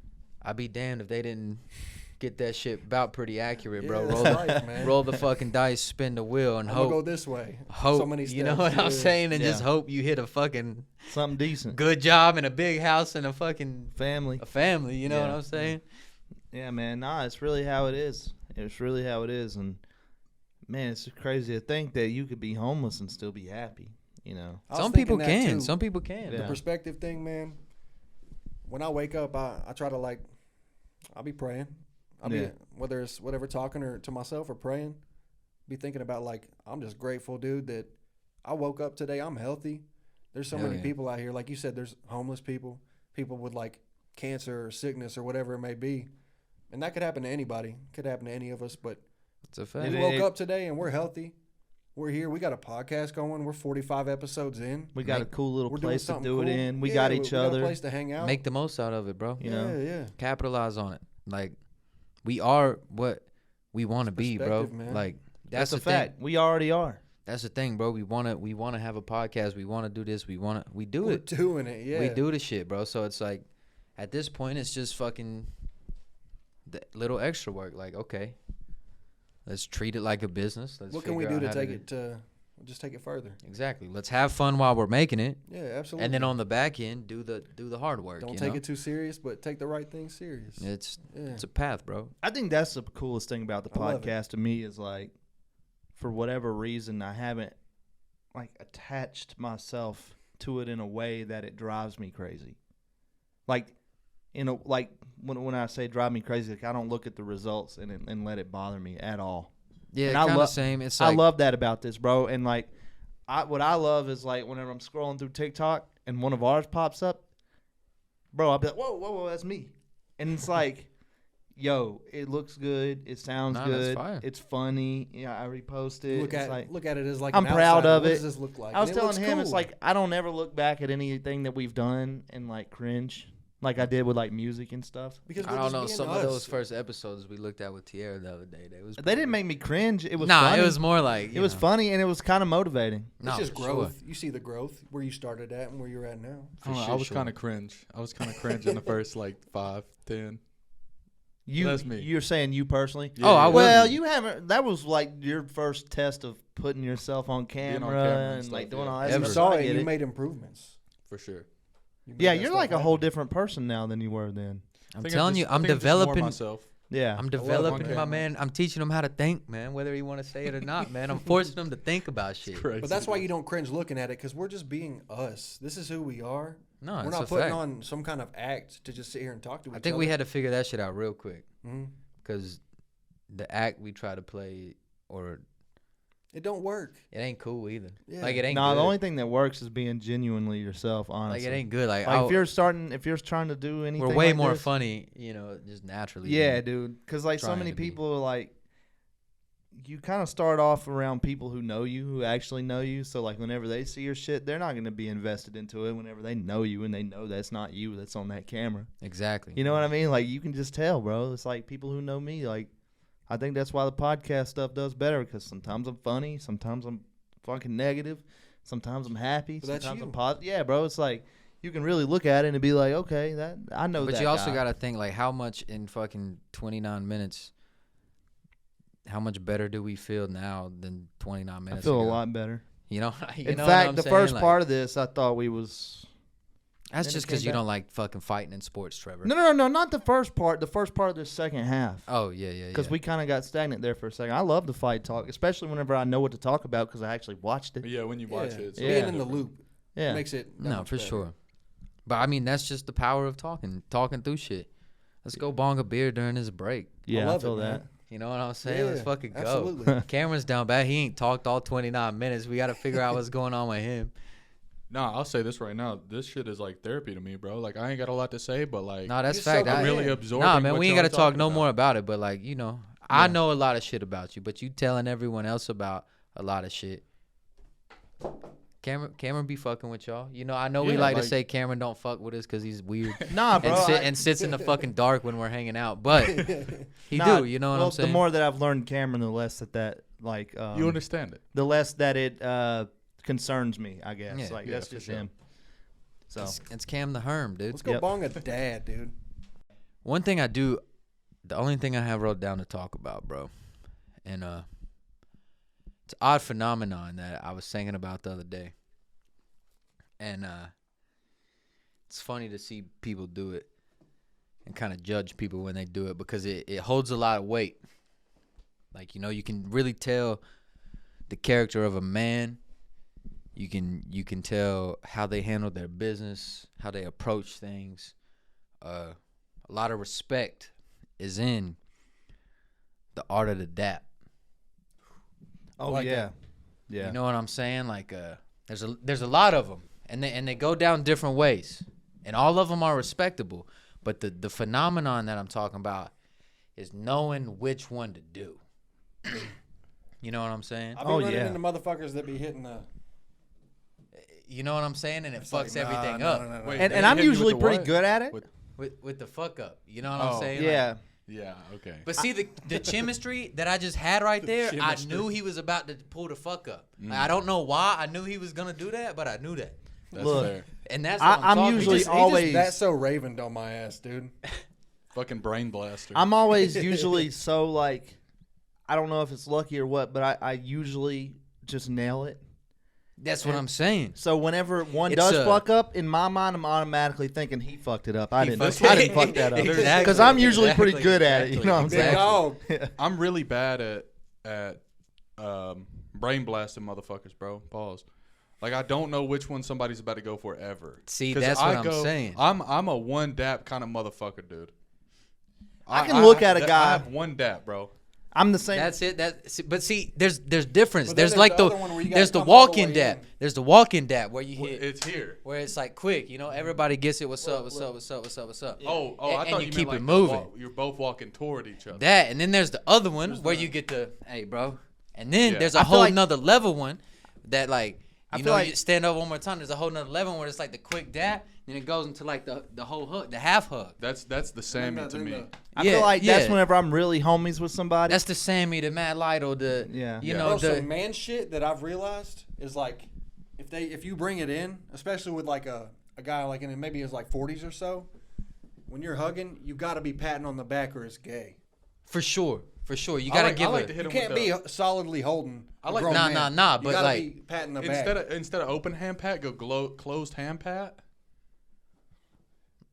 I'd be damned if they didn't get that shit about pretty accurate, bro. Yeah, Roll that's the, life, man. roll the fucking dice, spin the wheel, and I'm gonna go hope. this way. Hope. So many steps. You know what I'm Yeah. saying? And just Yeah. hope you hit a fucking Something decent. good job and a big house and a fucking Family. a family. You know what Yeah. I'm saying? Yeah, man. Nah, it's really how it is. It's really how it is. And, man, it's crazy to think that you could be homeless and still be happy, you know? I was Some thinking people that, can. too. Some people can. Yeah. The perspective thing, man. When I wake up, I try to like, I'll be praying. I'll Yeah. be whether it's whatever talking or to myself or praying. Be thinking about like I'm just grateful, dude, that I woke up today. I'm healthy. There's so Hell many yeah. people out here, like you said. There's homeless people, people with like cancer or sickness or whatever it may be, and that could happen to anybody. Could happen to any of us. But It's a fact. we woke up today and we're healthy. We're here. We got a podcast going. We're 45 episodes in. We got a cool little We're doing place to something do it cool. in. We Yeah, got each we got other. a place to hang out. Make the most out of it, bro. You know? Yeah. Capitalize on it. Like, we are what we want to be, bro. perspective, man. Like, That's the a fact. thing. We already are. That's the thing, bro. We wanna have a podcast. We wanna do this. We do We're it. doing it. Yeah. We do the shit, bro. So it's like, at this point, it's just fucking the little extra work. Like, okay, let's treat it like a business. Let's What can we figure do out to how take it to just take it further? Exactly. Let's have fun while we're making it, Yeah, absolutely. and then on the back end, do the hard work. don't you take know? it too serious, but take the right thing serious. It's Yeah. it's a path, bro. I think that's the coolest thing about the I love it. podcast to me is like, for whatever reason, I haven't like attached myself to it in a way that it drives me crazy. Like like when I say drive me crazy, like I don't look at the results and let it bother me at all. Yeah, And I kind lo- of same. It's I like, love that about this, bro. And like, what I love is like whenever I'm scrolling through TikTok and one of ours pops up, bro, I'll be like, whoa, that's me. And it's like, yo, it looks good. It sounds Nah, that's good. fire. It's funny. Yeah, I repost it. Look It's at like, look at it as like I'm an proud outsider. of What it. does this look like? I was And it telling looks him, it's cool. like I don't ever look back at anything that we've done and like cringe, like I did with like music and stuff. because I we're don't just know. being Some of us. those first episodes we looked at with Tierra the other day, They didn't make me cringe. It was Nah, funny. it was more like It was funny and it was kind of motivating. It's No, just for sure. growth. You see the growth where you started at and where you're at now. I don't know, I was kind of cringe. I was kind of cringe in the first like 5, 10. That's me. You're saying you personally? Yeah, Oh, I yeah. would. Well, you haven't. That was like your first test of putting yourself on camera, camera and and stuff, like doing yeah. all that Ever. You stuff. saw I it. get You it. made improvements. For sure. You made Yeah, that you're stuff like a happen. whole different person now than you were then. I'm I telling you, just- I I'm think I'm just more developing. myself. Yeah. I'm on developing my camera. man. I'm teaching him how to think, man. Whether he want to say it or not, man. I'm forcing him to think about shit. Crazy. But that's why you don't cringe looking at it, because we're just being us. This is who we are. No, We're it's not a putting fact. on some kind of act to just sit here and talk to each I other. think we had to figure that shit out real quick Mhm. because the act we try to play, or It don't work. it ain't cool either. Yeah. Like it ain't. No, good. the only thing that works is being genuinely yourself. like Honestly, it ain't good. Like, Like, if you're trying to do anything, we're way like more this, funny, just naturally. Yeah, than- dude. Because like so trying many to be. people are like, you kind of start off around people who know you, who actually know you. So like whenever they see your shit, they're not going to be invested into it. Whenever they know you and they know that's not you, that's on that camera. Exactly. You know what I mean? Like you can just tell, bro. It's like people who know me. Like I think that's why the podcast stuff does better, because sometimes I'm funny, sometimes I'm fucking negative, sometimes I'm happy, But that's sometimes I'm you. positive. Yeah, bro. It's like you can really look at it and be like, okay, that I know But that. you also guy. got to think like how much in fucking 29 minutes. How much better do we feel now than 29 I minutes feel ago? a lot better. You know, you In know fact, what I'm the saying? first Like, part of this, I thought we was. That's then it just because came you back. don't like fucking fighting in sports, Trevor. No, not the first part. The first part of the second half. Oh yeah. Because we kind of got stagnant there for a second. I love the fight talk, especially whenever I know what to talk about because I actually watched it. But yeah, when you watch it, it's Yeah. Being so in the different. loop Yeah. makes it that no much for better. sure. But I mean, that's just the power of talking through shit. Let's go bong a beer during this break. Yeah, I love feel it, man. that. You know what I'm saying? Let's Yeah, fucking go. absolutely. Cameron's down bad. He ain't talked all 29 minutes. We got to figure out what's going on with him. Nah, I'll say this right now. This shit is like therapy to me, bro. Like I ain't got a lot to say, but like No, that's You fact. soak I'm it really in. absorbing. Nah, man, what we ain't y'all got to talk talking no about. more about it. But like, I know a lot of shit about you, but you telling everyone else about a lot of shit. Cameron be fucking with y'all. I know we Yeah, like to like- say Cameron don't fuck with us because he's weird Nah, bro. and sits in the fucking dark when we're hanging out. But he Nah, do. You know what well, I'm saying? The more that I've learned Cameron, the less that like You understand it? the less that it concerns me. I guess Yeah. like Yeah, that's for just sure. him. So It's Cam the Herm, dude. Let's go Yep. bong a dad, dude. One thing I do, the only thing I have wrote down to talk about, bro, and it's an odd phenomenon that I was thinking about the other day, and it's funny to see people do it and kind of judge people when they do it because it holds a lot of weight. Like you can really tell the character of a man. You can tell how they handle their business, how they approach things. A lot of respect is in the Art of the Dap. oh like yeah, that. yeah. You know what I'm saying? Like there's a lot of them, and they go down different ways, and all of them are respectable. But the phenomenon that I'm talking about is knowing which one to do. You know what I'm saying? I be Oh, running yeah. into motherfuckers that be hitting the. You know what I'm saying? And it It's fucks like, nah, everything no, up no, no, no. Wait, and they I'm hit you with usually the pretty what? good at it. With- with the fuck up. You know what Oh, I'm saying? Like, Yeah. Yeah. Okay. but see the chemistry that I just had right there, I chemistry. knew he was about to pull the fuck up. Like, I don't know why I knew he was gonna do that, but I knew that, That's Look. fair. and that's what I'm talking usually about. always- That's so Raven on my ass, dude. Fucking brain blaster. I'm always usually so like, I don't know if it's lucky or what, but I usually just nail it. That's what I'm saying. So whenever one It's does a- fuck up, in my mind, I'm automatically thinking he fucked it up. I didn't fucked fuck it. that up. Exactly, Because I'm usually pretty exactly, good at it. You know what I'm exactly. saying? Big dog. I'm really bad at brain blasting motherfuckers, bro. Pause. Like I don't know which one somebody's about to go for ever. See, 'Cause that's what I'm saying. I'm a one dap kind of motherfucker, dude. I can look at a I guy. have one dap, bro. I'm the same. That's it. But see, there's difference. But then There's like the other one where you gotta there's the come all the walk-in way dap. in. There's the walk-in dap where you hit It's here. where it's like quick. You know, everybody gets it. What's up? What's up? What's up? What's up? What's up? Oh, And- I and thought you you keep meant it like moving. you're both walking toward each other. That, and then there's the other one where you get the hey, bro. And then Yeah. there's I a feel whole like- nother level one that like I you feel know like- you stand over one more time. There's a whole nother level where it's like the quick dap, and it goes into like the whole hug, the half hug. That's the Sammy to me. I Yeah, feel like that's yeah. whenever I'm really homies with somebody. That's the Sammy, the Matt Lytle, the Yeah. you Yeah. know Bro, the some man shit that I've realized is like if you bring it in, especially with like a guy like in maybe his like 40s or so, when you're hugging, you got to be patting on the back or it's gay. for sure. You I gotta like- give I like it. to hit You him can't with be solidly holding. I like a grown Nah, man. nah, You but gotta like- be patting the back. Instead of open hand pat, go closed hand pat.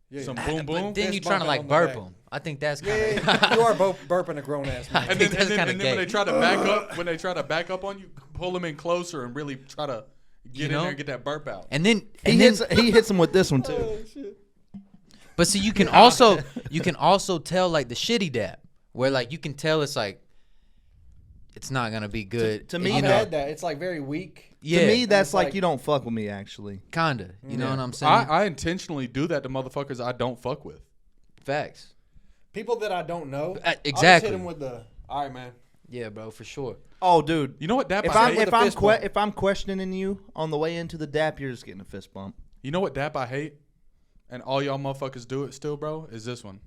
Yeah. Some Ah, boom boom. But then Fist you trying to bumping like on the burp back. them. I think that's Yeah, kind of. you are both burping a grown ass man. And think then, that's and then, kinda and then when gay. they try to back up, on you, pull them in closer and really try to get You in know? there and get that burp out. And then he hits him with this one too. Oh, shit. but see, you can also tell like the shitty dap where like you can tell it's like it's not gonna be good. to me, you I've know, had that. It's like very weak. yeah, To me, that's it's like like- you don't fuck with me. Actually, kinda. You know Yeah. what I'm saying? I intentionally do that to motherfuckers I don't fuck with. Facts. People that I don't know. I'll just exactly. hit them with the. All right, man. Yeah, bro, for sure. oh dude, You know what dap if I I'm hate? if I'm questioning you on the way into the dap, you're just getting a fist bump. You know what dap I hate? And all y'all motherfuckers do it still, bro? Is this one.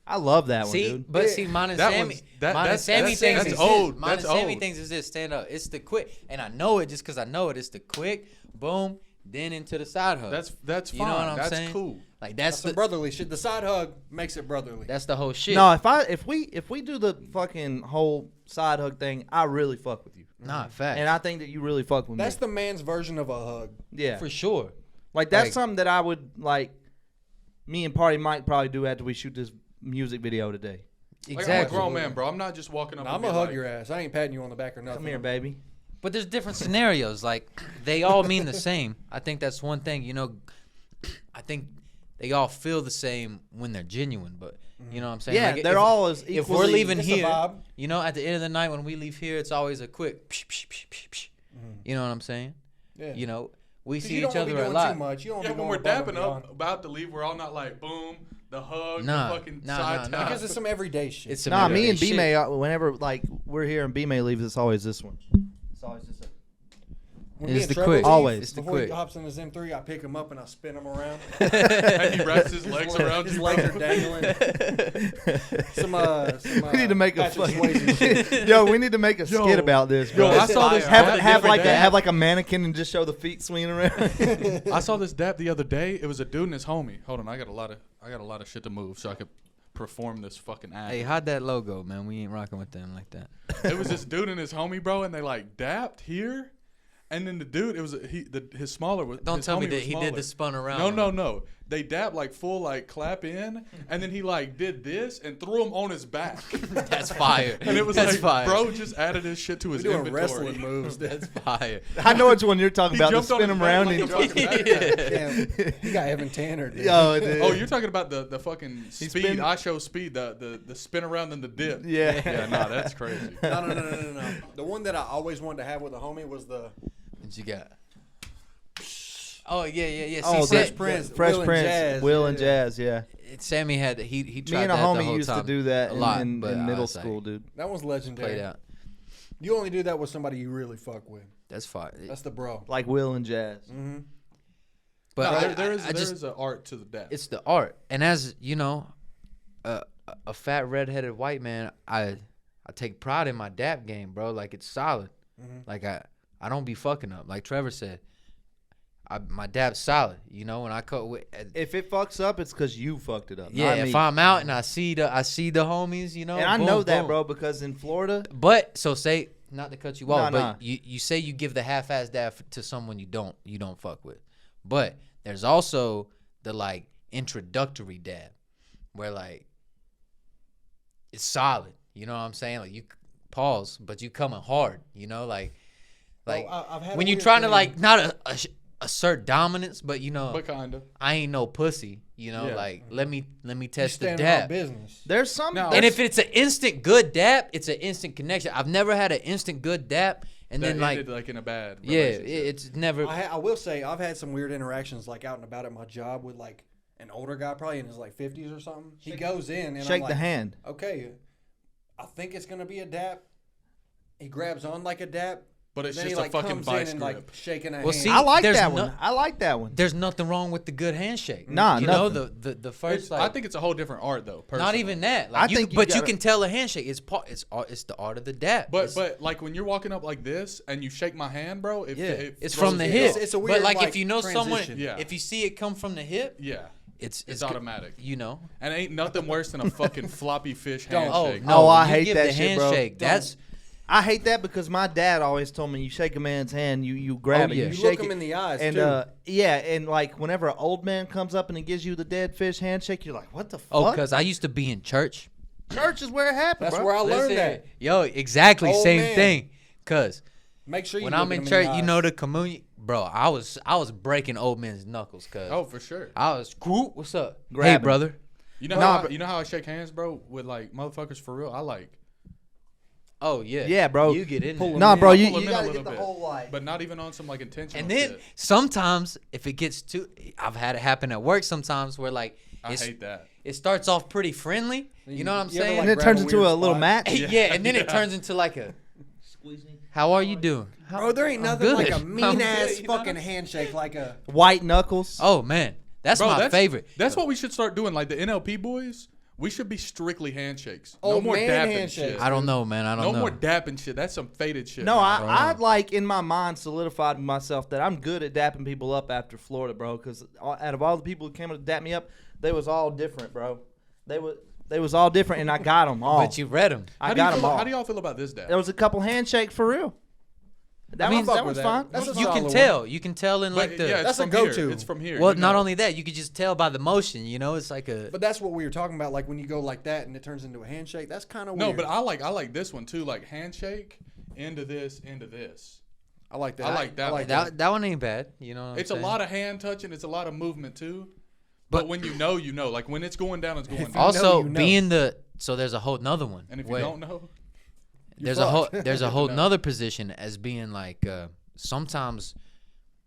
I love that one, See, dude. but Yeah. see, mine and That Sammy, one's- that- mine and that's- Sammy that's- thinks that's it's old. This. Mine That's and Sammy old. thinks it's this. Stand up. It's the quick, and I know it just because I know it. It's the quick, boom, then into the side hug. That's You fine. know what I'm That's saying? cool. Like That's that's some the brotherly shit. The side hug makes it brotherly. that's the whole shit. No, if we do the fucking whole side hug thing, I really fuck with you, Nah, facts. and I think that you really fuck with That's me. the man's version of a hug. Yeah, for sure. like that's like- something that I would like. Me and Party Mike probably do after we shoot this music video today. Like, Exactly. I'm a grown man, bro. I'm not just walking up Now, and I'm being gonna hug like, your ass. I ain't patting you on the back or nothing. Come here, baby. But there's different scenarios. Like they all mean the same. I think that's one thing. You know, I think they all feel the same when they're genuine. But you know what I'm saying? Yeah, Like, they're if- all as If we're equally- leaving It's a here, vibe. you know, at the end of the night when we leave here, it's always a quick. Psh, psh, psh, psh, psh. You know what I'm saying? Yeah. You know, we 'Cause see you don't each wanna be other a doing lot. Too much. You don't Yeah, wanna be when we're going above and dapping beyond. up, about to leave, we're all not like, boom, the hug, Nah, the fucking nah, side nah, tap. Because it's some everyday shit. It's some Nah, me everyday and B shit. May, whenever like we're here and B May leaves, it's always this one. It's always just a, When It's me and the Trevor quick. leave, Always. It's the before quick. he hops in his M3, I pick him up and I spin him around. and he wraps his legs around His you, legs bro. are dangling. we need to make a Patrick Swayze shit. fucking yo. We need to make a Yo. skit about this, Yo, bro. I saw this have dap the have other like day. have like a mannequin and just show the feet swinging around. I saw this dap the other day. It was a dude and his homie. Hold on, I got a lot of shit to move so I could perform this fucking act. Hey, how'd that logo, man? We ain't rocking with them like that. It was this dude and his homie, bro, and they like dapped here, and then the dude, it was his smaller was. Don't his tell me homie that was he smaller. did the spun around. No. They dapped like full like clap in, and then he like did this and threw him on his back. That's fire. And it was That's like, fire. bro, just added his shit to his We're doing inventory. wrestling moves. That's fire. I know which one you're talking He about. To jumped on spin his him back around like a and fucking backpack. Damn, you got Evan Tanner, dude. yo, dude. Oh, you're talking about the fucking speed. spin- I show speed, the spin around and the dip. yeah. Yeah, nah, that's crazy. No. The one that I always wanted to have with a homie was the What you got? Oh yeah. Oh, See, Fresh Sam, Prince, Fresh Will and Prince, Jazz, Will yeah. and Jazz, yeah. Sammy had he Me tried and a that the homie whole used to time. do that a lot, in but I middle was like, school, dude. that one's legendary. Played out. You only do that with somebody you really fuck with. That's fire. That's the bro. Like Will and Jazz. Mm-hmm. But No, I, there I is just an art to the dap. it's the art, and as you know, a fat redheaded white man, I take pride in my dap game, bro. Like it's solid. Like I don't be fucking up. Like Trevor said, my dap's solid. You know, when I cut with. If it fucks up, it's because you fucked it up. Yeah, not if me. I'm out and I see the homies, you know, And I boom, know that, boom. bro, because in Florida, But so say not to cut you off, Nah, but nah. you say you give the half-ass dab to someone you don't fuck with, but there's also the like introductory dab where like it's solid. You know what I'm saying? Like you pause, but you coming hard. You know, like Like I've had a when you're weird trying to thing. like not assert dominance, but you know, But kinda. I ain't no pussy. You know, Yeah. like let me You test the stand on our dap. business. There's some. Now- And if it's an instant good dap, it's an instant connection. I've never had an instant good dap, and That then like ended like in a bad yeah, relationship. it's never. I will say I've had some weird interactions like out and about at my job with like an older guy, probably in his like 50s or something. He goes in and shake I'm the like, hand. okay, I think it's gonna be a dap. He grabs on like a dap, But it's then just he a like fucking comes vice in and grip. like shaking a Well, hand. see, I like there's that no- one. I like that one. There's nothing wrong with the good handshake. Nah, you know nothing. the first. Like, I think it's a whole different art though. not Personally. even that. Like I you, think you but you gotta- can tell a handshake. It's part. It's the art of the dap. But It's- like when you're walking up like this and you shake my hand, bro. it's throws from the me hip. off. It's a but weird, like like, if you know someone, transition. Yeah. if you see it come from the hip, Yeah, it's it's good. automatic. You know. And ain't nothing worse than a fucking floppy fish Don't. handshake. Oh no! Oh, I when you hate give that the shit, bro. handshake. That's I hate that because my dad always told me you shake a man's hand, you grab Oh, it, yeah. you You shake look him it. in the eyes, and too. yeah, and like whenever an old man comes up and he gives you the dead fish handshake, you're like, what the fuck? oh, because I used to be in church. church is where it happened, That's bro. where I learned Listen, that. Yo, exactly, Old same man. thing. Cause Make sure you when look I'm him in the church, you eyes. know the communion, bro. I was breaking old men's knuckles, cause Oh, for sure. I was cool. What's up? Hey, Grabbing. brother. You know Nah, how but- you know how I shake hands, bro, with like motherfuckers for real. I like, Oh yeah, Yeah, bro. You get in Pull there. him Nah, in. bro, I'll you, pull him you in a gotta little get the bit. whole like. but not even on some like intentional. And then shit. sometimes if it gets too, I've had it happen at work sometimes where like I hate that. it starts off pretty friendly. You know what I'm You ever, saying? and like, it turns grab a into weird a little spot? match. yeah, and then it turns into like a. How are you doing? How, Bro, there ain't I'm nothing like good. a I'm mean good, ass you know? fucking handshake like a. White knuckles. Oh man, that's Bro, my favorite. That's what we should start doing. Like the NLP boys, we should be strictly handshakes. No Old more man dapping handshakes. shit. I don't know, man. I don't No know. more dapping shit. That's some faded shit. No, man. I like in my mind solidified myself that I'm good at dapping people up after Florida, bro. Because out of all the people who came to dap me up, they was all different, bro. They was all different, and I got them all. But you read them. I How do got you them feel, all. how do y'all feel about this dap? There was a couple handshakes for real. That I mean, was, fuck that with was that. fine. That's a You solid can one. tell. You can tell in like But, the. yeah, it's That's a from go-to. Here. It's from here. well, you not know. only that, you could just tell by the motion. You know, it's like a. But that's what we were talking about. Like when you go like that and it turns into a handshake. That's kind of No, weird. but I like this one too. Like handshake into this into this. I like that. I like that one. that one ain't bad. You know. What I'm It's saying? a lot of hand touching. It's a lot of movement too. But when you know, you know. Like when it's going down, it's going down. Also, you know. being the so there's a whole nother one. And if you Wait. don't know, there's a whole fucked. nother position as being like sometimes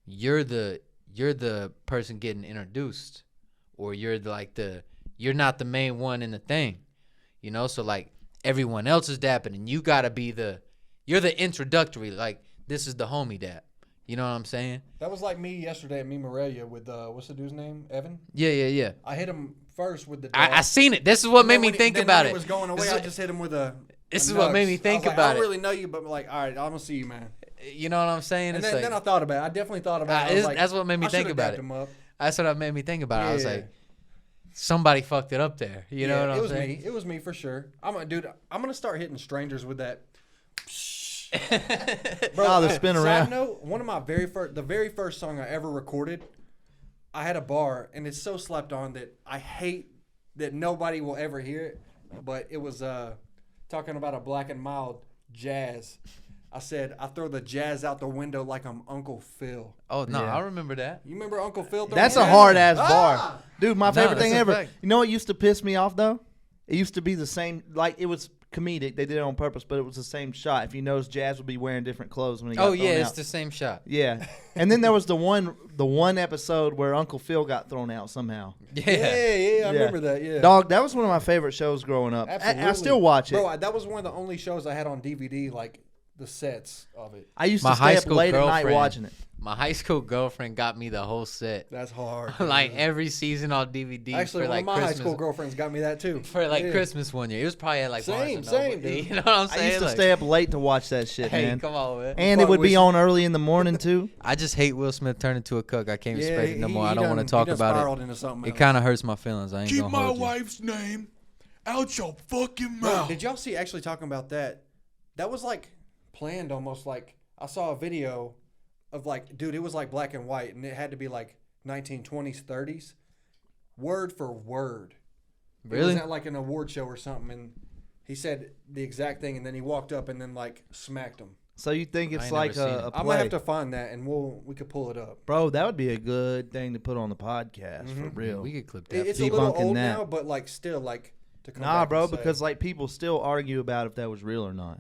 you're the person getting introduced, or you're not the main one in the thing, you know. So like everyone else is dapping, and you gotta be you're the introductory. Like this is the homie dap. You know what I'm saying? That was like me yesterday at Me Morelia with what's the dude's name? Evan. Yeah. I hit him first with the. I seen it. This is what made me think about it. Was going away. This I is- just hit him with a. This a is what made nugs. me think I was like, about I it. don't really know you, but like, all right, I'm gonna see you, man. You know what I'm saying? And It's then, like, I thought about it. I definitely thought about it. I was like, that's what made me I think should've about dapped it. him up. That's what made me think about it. I was Yeah. like, somebody fucked it up there. You know what I'm it was saying? me. It was me for sure. I'm gonna start hitting strangers with that. Oh, the spin around. Side note, one of my the very first song I ever recorded, I had a bar, and it's so slept on that I hate that nobody will ever hear it. But it was talking about a Black and Mild jazz. I said, I throw the jazz out the window like I'm Uncle Phil. Oh no, Yeah. I remember that. You remember Uncle Phil? That's a throwing hard jazz? ass bar, dude. My favorite that's thing a ever. fact. You know what used to piss me off though? It used to be the same. Like it was comedic. They did it on purpose, but it was the same shot. If you notice, Jazz would be wearing different clothes when he got Oh thrown yeah, out. it's the same shot. Yeah, and then there was the one episode where Uncle Phil got thrown out somehow. Yeah, I Yeah. remember that. Yeah, Dog, that was one of my favorite shows growing up. absolutely. I still watch it. Bro, that was one of the only shows I had on DVD, like the sets of it. I used My to high stay up school late at night girlfriend- watching it. My high school girlfriend got me the whole set, That's hard. like every season on DVD Actually, for one like of my Christmas. high school girlfriends got me that too. For like Yeah. Christmas one year, it was probably at like Barnes Same, and Noble. same, dude. You know what I'm I saying? used to Like, stay up late to watch that shit, Hey, man. come on, man. And it Fuck would with be you. on early in the morning too. I just hate Will Smith turning into a cook. I can't respect it no more. I don't want to he talk done about spiraled it. into something It else. kind of hurts my feelings. I ain't keep gonna my hold you. wife's name out your fucking Bro, mouth. did y'all see actually talking about that? That was like planned almost. Like I saw a video of like, dude, it was like black and white, and it had to be like 1920s, 30s, word for word. It Really? was at like an award show or something, and he said the exact thing, and then he walked up and then like smacked him. So you think I it's ain't like never seen a it. play? I'm gonna have to find that, and we could pull it up. Bro, that would be a good thing to put on the podcast for real. We could clip that. It's a little Debunking old that. now, but like still like to come Nah, back bro, and say, because like people still argue about if that was real or not.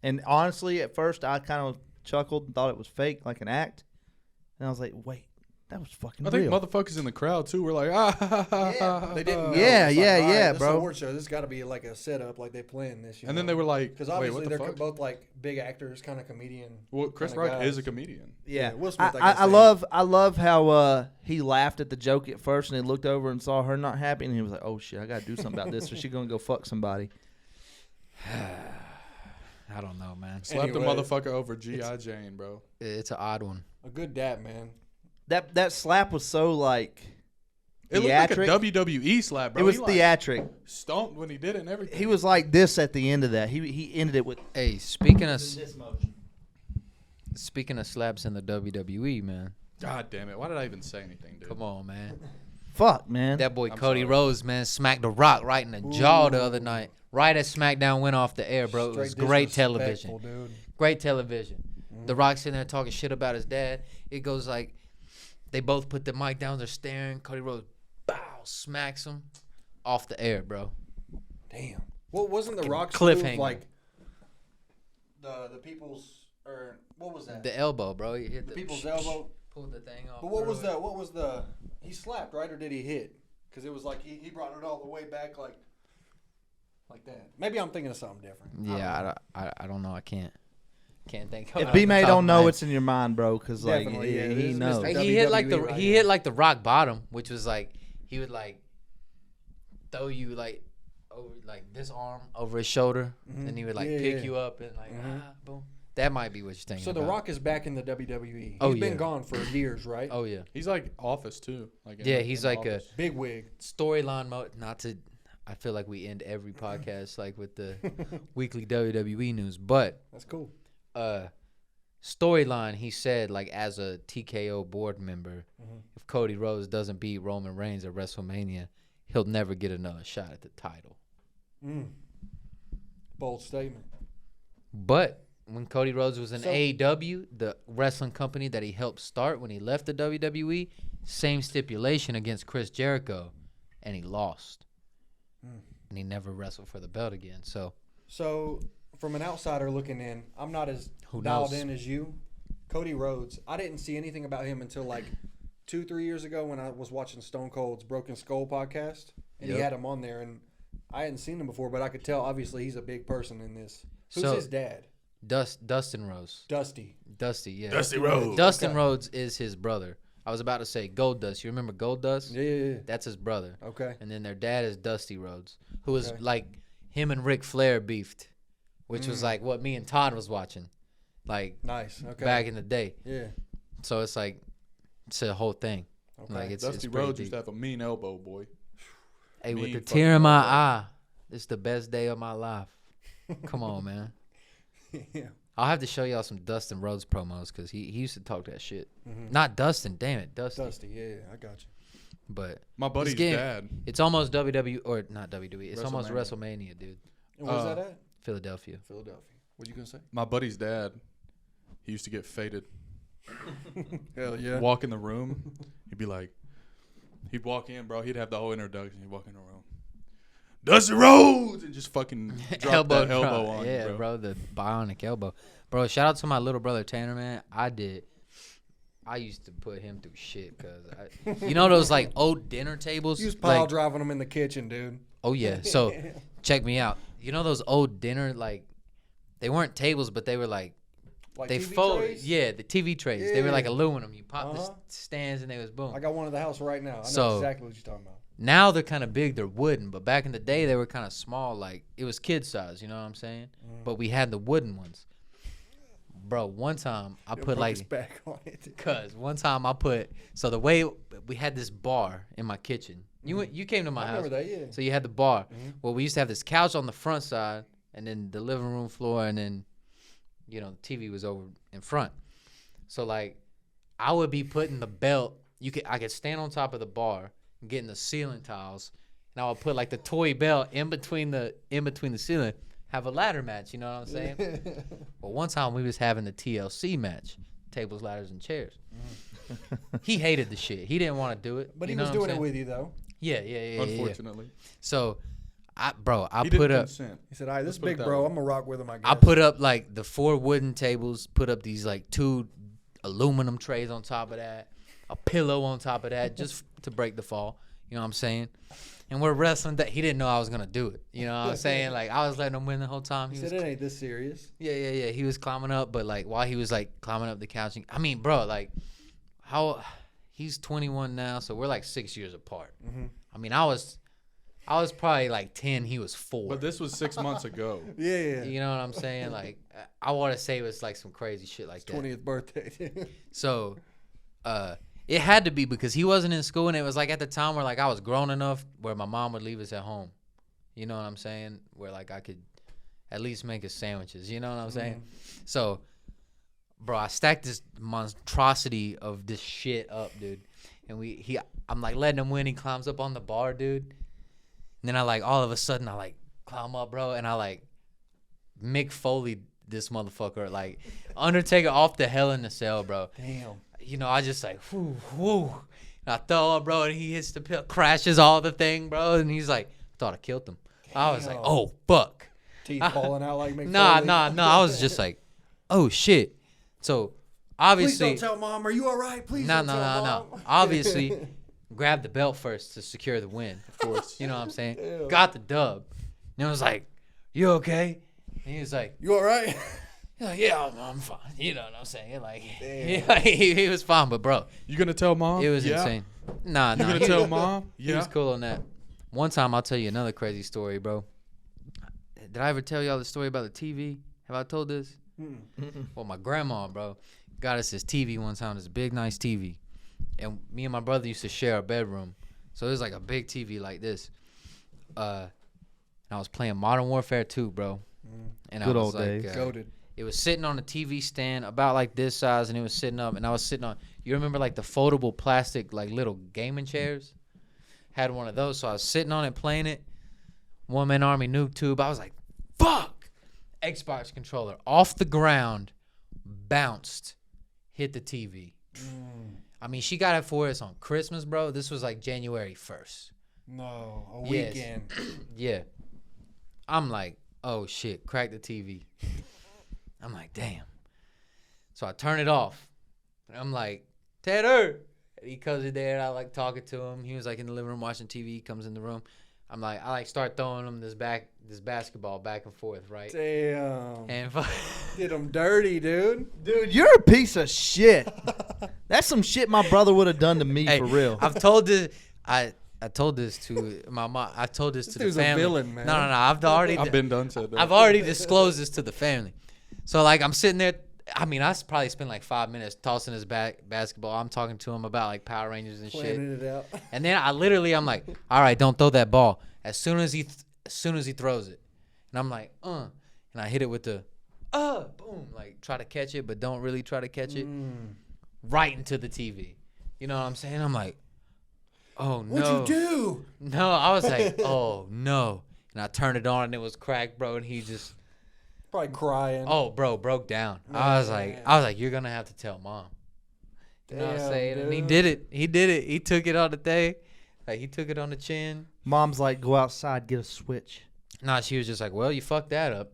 And honestly, at first I kind of chuckled and thought it was fake, like an act. And I was like, wait, that was fucking I think real. motherfuckers in the crowd too were like, ah, they didn't know. Yeah, It's like, yeah, all right, yeah, this bro. is a award show. This got to be like a setup, like they playing this. And then they were like, because wait, obviously what the they're fuck? both like big actors, kind of comedian. Well, Chris kinda Rock guys. is a comedian. Yeah, Will Smith, I I guess they- love how he laughed at the joke at first, and he looked over and saw her not happy, and he was like, "Oh shit, I gotta do something about this." So she's gonna go fuck somebody. I don't know, man. Slapped a Anyways, motherfucker over G.I. Jane, bro. It's an odd one. A good dap, man. That slap was so like It theatric. looked like a WWE slap, bro. It was He, like, theatric. stomped when he did it and everything. He was like this at the end of that. He ended it with Hey, speaking of this motion. slaps in the WWE, man. God damn it! Why did I even say anything, dude? Come on, man. Fuck, man. That boy I'm Cody sorry. Rhodes, man, smacked The Rock right in the jaw the other night. Right as SmackDown went off the air, bro. It was Straight great disrespectful, television. dude. Great television. The Rock sitting there talking shit about his dad. It goes like they both put the mic down, they're staring. Cody Rhodes, bow, smacks him off the air, bro. Damn. What wasn't the Rock's cliffhanger. move like the people's or what was that? The elbow, bro. He hit The the people's elbow. pulled the thing off. But what was the he slapped, right, or did he hit? Because it was like he brought it all the way back like that. Maybe I'm thinking of something different. Yeah, I don't know. I can't think of it. If off the B-May top don't of know my wits in your mind, bro, because like Definitely, yeah, he this is knows. Mr. He hit like WWE the right he here. hit like the rock bottom, which was like he would like throw you like over like this arm over his shoulder, and he would like Yeah, pick yeah. you up and like boom. That might be what you're thinking. So The about. Rock is back in the WWE. Oh, He's been yeah. gone for years, right? Oh yeah, He's like Office too. Like yeah. He's like a Big wig. storyline mode. Not to. I feel like we end every podcast like with the weekly WWE news, but That's cool. storyline. He said like as a TKO board member, if Cody Rhodes doesn't beat Roman Reigns at WrestleMania, he'll never get another shot at the title. Bold statement. But when Cody Rhodes was in So- AEW, the wrestling company that he helped start when he left the WWE, same stipulation against Chris Jericho, and he lost. And he never wrestled for the belt again. So So, from an outsider looking in, I'm not as Who dialed knows? in as you. Cody Rhodes, I didn't see anything about him until like 2-3 years ago when I was watching Stone Cold's Broken Skull podcast, and he Yep. had him on there, and I hadn't seen him before, but I could tell obviously he's a big person in this. Who's So- his dad? Dustin Rhodes. Dusty. Dusty, yeah. Dusty Rhodes. Dustin Okay. Rhodes is his brother. I was about to say Gold Dust. You remember Gold Dust? Yeah. That's his brother. Okay. And then their dad is Dusty Rhodes, who was Okay. like him and Ric Flair beefed, which was like what me and Todd was watching, like Nice. Okay. back in the day. Yeah. So it's like it's a whole thing. Okay. Like it's Dusty pretty Rhodes used deep. to have a mean elbow, boy. Hey, with mean the fucking tear in my elbow. eye, it's the best day of my life. Come on, man. Yeah. I'll have to show y'all some Dustin Rhodes promos because he used to talk that shit. Not Dustin, damn it, Dusty. Dusty. Yeah. I got you. But My buddy's game- dad. it's almost WWE or not WWE. It's almost WrestleMania. WrestleMania, dude. And where's that at? Philadelphia. Philadelphia. What you gonna say? My buddy's dad. He used to get faded. Hell yeah. Walk in the room. He'd be like, he'd walk in, bro. He'd have the whole introduction. He'd walk in the room. Dusty Rhodes, and just fucking drop that elbow drop. on Yeah, you, bro. the bionic elbow. Bro, shout out to my little brother Tanner, man. I used to put him through shit because you know those like old dinner tables. You was pile Like, driving them in the kitchen, dude. oh yeah. So check me out. You know those old dinner like they weren't tables, but they were like Like they TV folded. trays? Yeah, the TV trays. They were like Yeah. aluminum. You pop Uh-huh. the stands and they was boom. I got one at the house right now. I know So- exactly what you're talking about. Now they're kind of big. They're wooden, but back in the day they were kind of small. Like it was kid size. You know what I'm saying? But we had the wooden ones. Bro, one time I put Broke his like back on it. Cause one time I put so the way we had this bar in my kitchen. You came to my I house. remember that, yeah. So you had the bar. Well, we used to have this couch on the front side, and then the living room floor, and then the TV was over in front. So like, I would be putting the belt. I could stand on top of the bar, getting the ceiling tiles, and I would put like the toy belt in between the ceiling, have a ladder match. You know what I'm saying? Well, one time we was having the TLC match, tables, ladders, and chairs. He hated the shit. He didn't want to do it. But you he know was what I'm doing it saying? with you though. Yeah. Unfortunately, So, I he put didn't up. consent. He said, "All right, this Let's put it big that bro, way. I'm gonna rock with him. I guess." I put up like the 4 wooden tables, put up these like 2 aluminum trays on top of that, a pillow on top of that, just to break the fall. You know what I'm saying? And we're wrestling that. He didn't know I was gonna do it. You know what I'm saying? Like I was letting him win the whole time. He He was, said, "It ain't this serious." yeah. He was climbing up, but like while he was like climbing up the couch, I mean, bro, like how he's 21 now, so we're like 6 years apart. I mean, I was probably like 10. He was 4. But this was 6 months ago. Yeah. You know what I'm saying? Like, I want to say it was like some crazy shit like that. 20th birthday. So, it had to be because he wasn't in school, and it was like at the time where like I was grown enough where my mom would leave us at home. You know what I'm saying? Where like I could at least make us sandwiches. You know what I'm saying? So, bro, I stacked this monstrosity of this shit up, dude. And I'm like letting him win. He climbs up on the bar, dude. And then I like all of a sudden I like climb up, bro, and I like Mick Foley this motherfucker, like Undertaker off the Hell in the Cell, bro. Damn. You know, I just like whoo. And I throw up, bro, and he hits the pill, crashes all the thing, bro, and he's like, thought I killed him. I was like, Damn. oh fuck. Teeth falling out like McFoley. Nah. I was just like, oh shit. So Please obviously, don't tell mom. Are you all right? Please no. don't tell mom. Obviously, grab the belt first to secure the win. Of course. You know what I'm saying? Ew. Got the dub. And I was like, you okay? And he was like, You all right? yeah, I'm fine. You know what I'm saying? Like, Damn. he was fine, but bro, You gonna tell mom? it was Yeah. insane. Nah. You gonna he- tell mom? He was cool on that. One time, I'll tell you another crazy story, bro. Did I ever tell y'all the story about the TV? Have I told this? Well, my grandma, bro, got us this TV one time. This big, nice TV. And me and my brother used to share a bedroom. So it was like a big TV like this. And I was playing Modern Warfare 2, bro. And Good I was old days. Goated. it was sitting on a TV stand about like this size, and it was sitting up, and I was sitting on, you remember like the foldable plastic, like little gaming chairs? Had one of those, so I was sitting on it playing it. One Man Army noob tube. I was like, fuck! Xbox controller off the ground, bounced, hit the TV. I mean, she got it for us on Christmas, bro. This was like January 1st. No, a Yes. weekend. Yeah. I'm like, oh shit, crack the TV. I'm like, damn. So I turn it off. And I'm like, Tanner. And he comes in there and I like talking to him. He was like in the living room watching TV. He comes in the room. I'm like, I like start throwing him this basketball back and forth, right? Damn. And Did him dirty, dude. Dude, you're a piece of shit. That's some shit my brother would have done to me hey, for real. I've told this. I told this to my mom. I told this to the dude's a family. villain, man. No. I've been done to that. I've already disclosed this to the family. So like I'm sitting there. I mean, I probably spent like 5 minutes tossing his basketball. I'm talking to him about like Power Rangers and shit. Planning it out. And then I'm like, all right, don't throw that ball. As soon as he throws it, and I'm like, and I hit it with the, boom, like try to catch it, but don't really try to catch it, right into the TV. You know what I'm saying? I'm like, oh no. What'd you do? No, I was like, oh no. And I turned it on and it was cracked, bro. And he just, Probably crying. oh, bro, broke down. I was like, you're gonna have to tell mom. You know what I'm Damn, saying? And he dude. did it. He did it. He took it on the thing. Like he took it on the chin. Mom's like, go outside, get a switch. Nah, she was just like, well, you fucked that up.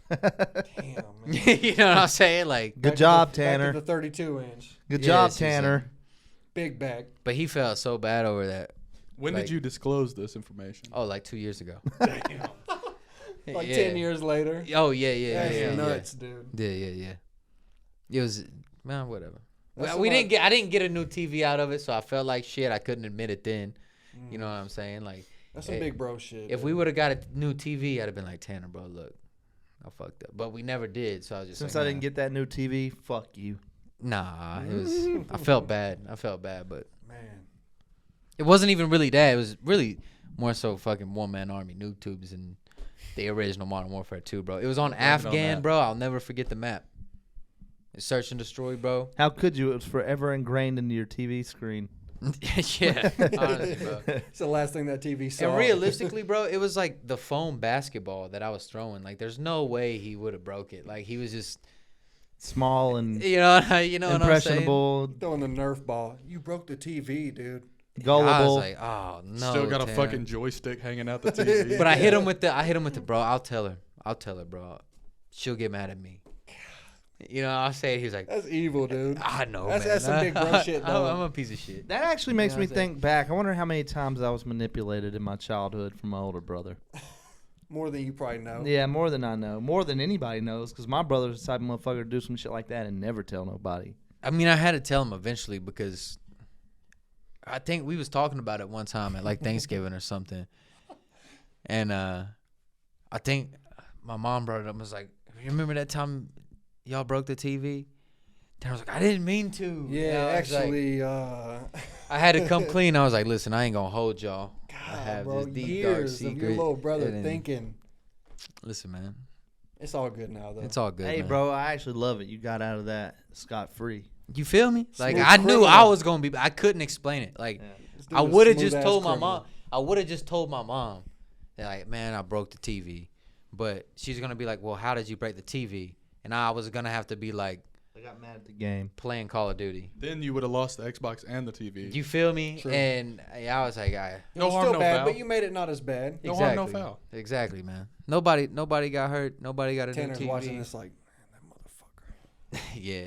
Damn, man. You know what I'm saying? Like, Good job, Back Tanner. to the 32 inch. Good Yeah, job, she was Tanner. Big back. but he felt so bad over that. When like- did you disclose this information? Oh, like 2 years ago. Like Yeah. 10 years later. Oh yeah, That's nuts, dude. Yeah. It was, man, whatever. That's We a lot. didn't get. I didn't get a new TV out of it, so I felt like shit. I couldn't admit it then. You know what I'm saying? Like, That's some Hey, big bro shit. if dude. we would have got a new TV, I'd have been like, Tanner, bro, look, I fucked up. But we never did, so I was just Since like, I didn't get that new TV, fuck you. Nah, it was. I felt bad. But Man. it wasn't even really that. It was really more so fucking One Man Army noob tubes and the original Modern Warfare 2, bro. It was on Afghan, that. bro. I'll never forget the map. It's Search and Destroy, bro. How could you? It was forever ingrained into your TV screen. Yeah, honestly, bro. It's the last thing that TV saw. And realistically, bro, it was like the foam basketball that I was throwing. Like, there's no way he would have broke it. Like, he was just, Small and you know what I'm saying? impressionable, throwing the Nerf ball. You broke the TV, dude. I gullible. was like, oh no. Still got a Tanner. fucking joystick hanging out the TV. But I hit him with the bro. I'll tell her, bro. She'll get mad at me. You know, I'll say it. He was like, That's evil, dude. I know, That's- man. that's some big bro shit, though. I'm a piece of shit. That actually makes You know me what I'm saying? think back. I wonder how many times I was manipulated in my childhood from my older brother. More than you probably know. Yeah, more than I know. More than anybody knows, because my brother's the type of motherfucker to do some shit like that and never tell nobody. I mean, I had to tell him eventually because I think we was talking about it one time at like Thanksgiving or something. And I think my mom brought it up and was like, you remember that time y'all broke the TV? Then I was like, I didn't mean to. Yeah, You know, I was like- actually, I had to come clean. I was like, listen, I ain't going to hold y'all. I have bro, this deep, dark years of secret. your little brother and- thinking. Listen, man. It's all good now, though. It's all good, Hey, man. bro, I actually love it. You got out of that scot-free. You feel me? Like, Smooth I knew criminal. I was going to be, I couldn't explain it. Like, This dude I is would have smooth just ass told my criminal. mom. I would have just told my mom that, like, man, I broke the TV. But she's going to be like, well, how did you break the TV? And I was going to have to be like, I got mad at the game. playing Call of Duty. Then you would have lost the Xbox and the TV. You feel me? True. And I was like, It No was harm, still no bad, foul. but you made it not as bad. No exactly. harm, no foul. Exactly, man. Nobody got hurt. Nobody got a Tanner's new TV. watching this like, man, that motherfucker. Yeah,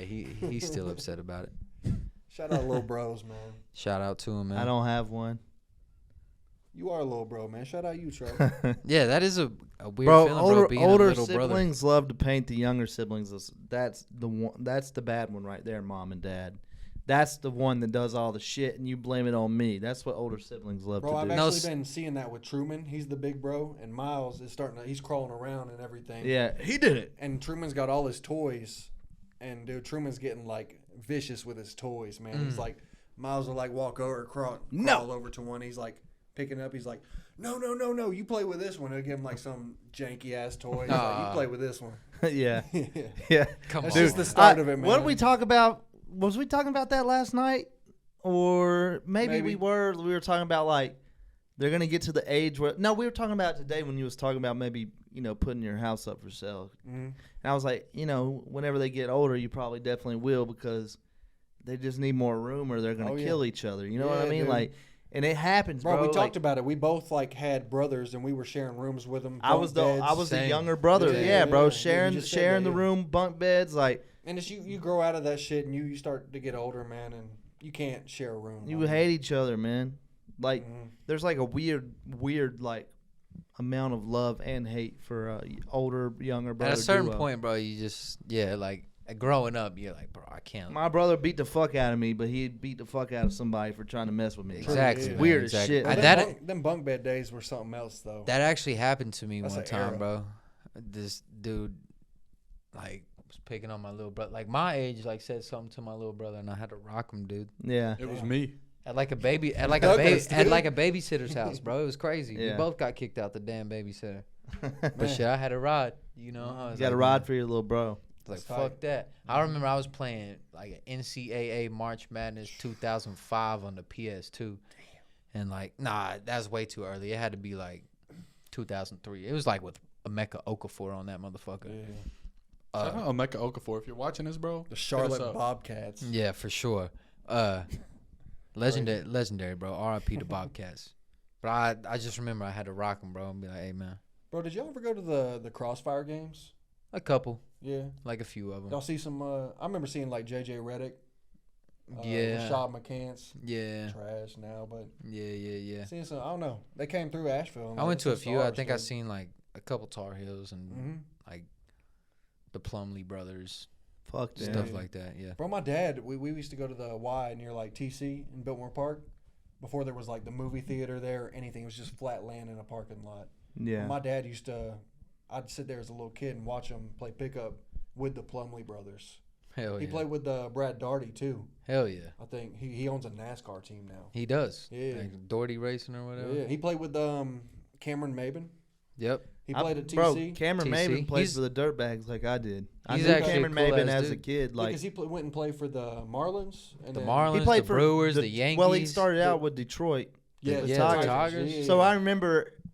he's still upset about it. Shout out little bros, man. Shout out to him, man. I don't have one. You are a little bro, man. Shout out you, Trevor. Yeah, that is a weird Bro, feeling, older, bro, being older a little brother. siblings love to paint the younger siblings. That's the one. That's the bad one right there, mom and dad. That's the one that does all the shit, and you blame it on me. That's what older siblings love Bro, to I've do. No, actually been seeing that with Truman. He's the big bro, and Miles is he's crawling around and everything. Yeah, he did it. And Truman's got all his toys, and dude, Truman's getting like vicious with his toys, man. He's like, Miles will like walk over, crawl over to one. He's like picking up. He's like, no, you play with this one. He'll give him like some janky ass toy. He's like, you play with this one. Yeah, yeah. Come That's on. just the start of it, man. What did we talk about? Was we talking about that last night, or maybe we were? We were talking about like they're gonna get to the age where. No, we were talking about it today when you was talking about maybe putting your house up for sale. Mm-hmm. And I was like, whenever they get older, you probably definitely will because they just need more room or they're gonna kill each other. You know what I Yeah, mean? dude. Like, and it happens, bro. Bro, we Like, talked about it. We both like had brothers, and we were sharing rooms with them. I was the Same. younger brother. Yeah, Yeah, bro. yeah. Sharing You just said sharing that, the yeah. room, bunk beds, like. And it's you grow out of that shit, and you start to get older, man, and you can't share a room. You hate each other, man. Like, Mhm. there's like a weird, like, amount of love and hate for older, younger brother. At a certain duo. point, bro, you just like growing up, you're like, bro, I can't. My brother beat the fuck out of me, but he beat the fuck out of somebody for trying to mess with me. Exactly, Yeah. man, Weird as exactly. shit. Well, That them bunk bed days were something else, though. that actually happened to me That's one an time, era. bro. This dude, like, was picking on my little brother, like my age, like said something to my little brother, and I had to rock him, dude. Yeah. It was me. At like a baby, at like Douglas, at dude. like a babysitter's house, bro. It was crazy. We Yeah. both got kicked out the damn babysitter. But Man. shit, I had a rod. You know, I You was got to like, ride man, for your little bro. like That's fuck tight. that. I remember I was playing like an NCAA March Madness 2005 on the PS2, and like, nah, that's way too early. It had to be like 2003. It was like with Emeka Okafor on that motherfucker. Yeah. Shout out Emeka Okafor. If you're watching this, bro, The hit us Charlotte up. Bobcats. Yeah, for sure. Legendary, bro. R.I.P. to Bobcats. But I just remember I had to rock him, bro, and be like, hey, man. Bro, did y'all ever go to the Crossfire games? A couple, Yeah. like a few of them. Y'all see some? I remember seeing like JJ Redick. Yeah. Rashad McCants. Yeah, Trash now, but yeah. seeing some. I don't know. They came through Asheville. I went to a few. I think I seen like a couple Tar Heels and Mm-hmm. like the Plumlee brothers, Fuck yeah. stuff like that. Yeah. Bro, my dad, we used to go to the Y near like TC in Biltmore Park before there was like the movie theater there or anything. It was just flat land in a parking lot. Yeah. My dad used to, I'd sit there as a little kid and watch him play pickup with the Plumlee brothers. Hell He yeah. played with Brad Daugherty too. Hell yeah. I think he owns a NASCAR team now. He does. Yeah. Like Doherty Racing or whatever. Yeah, he played with Cameron Maben. Yep. He played at Bro, TC. Cameron TC. Maven played He's- for the Dirtbags like I did. I he's knew actually a Cameron cool Maven ass as a dude. kid. Like Because he went and played for the Marlins. And The then- Marlins, he played the for Brewers, the Yankees. Well, he started out with Detroit. Yeah, the yeah, Tigers. the Tigers. Yeah, So yeah.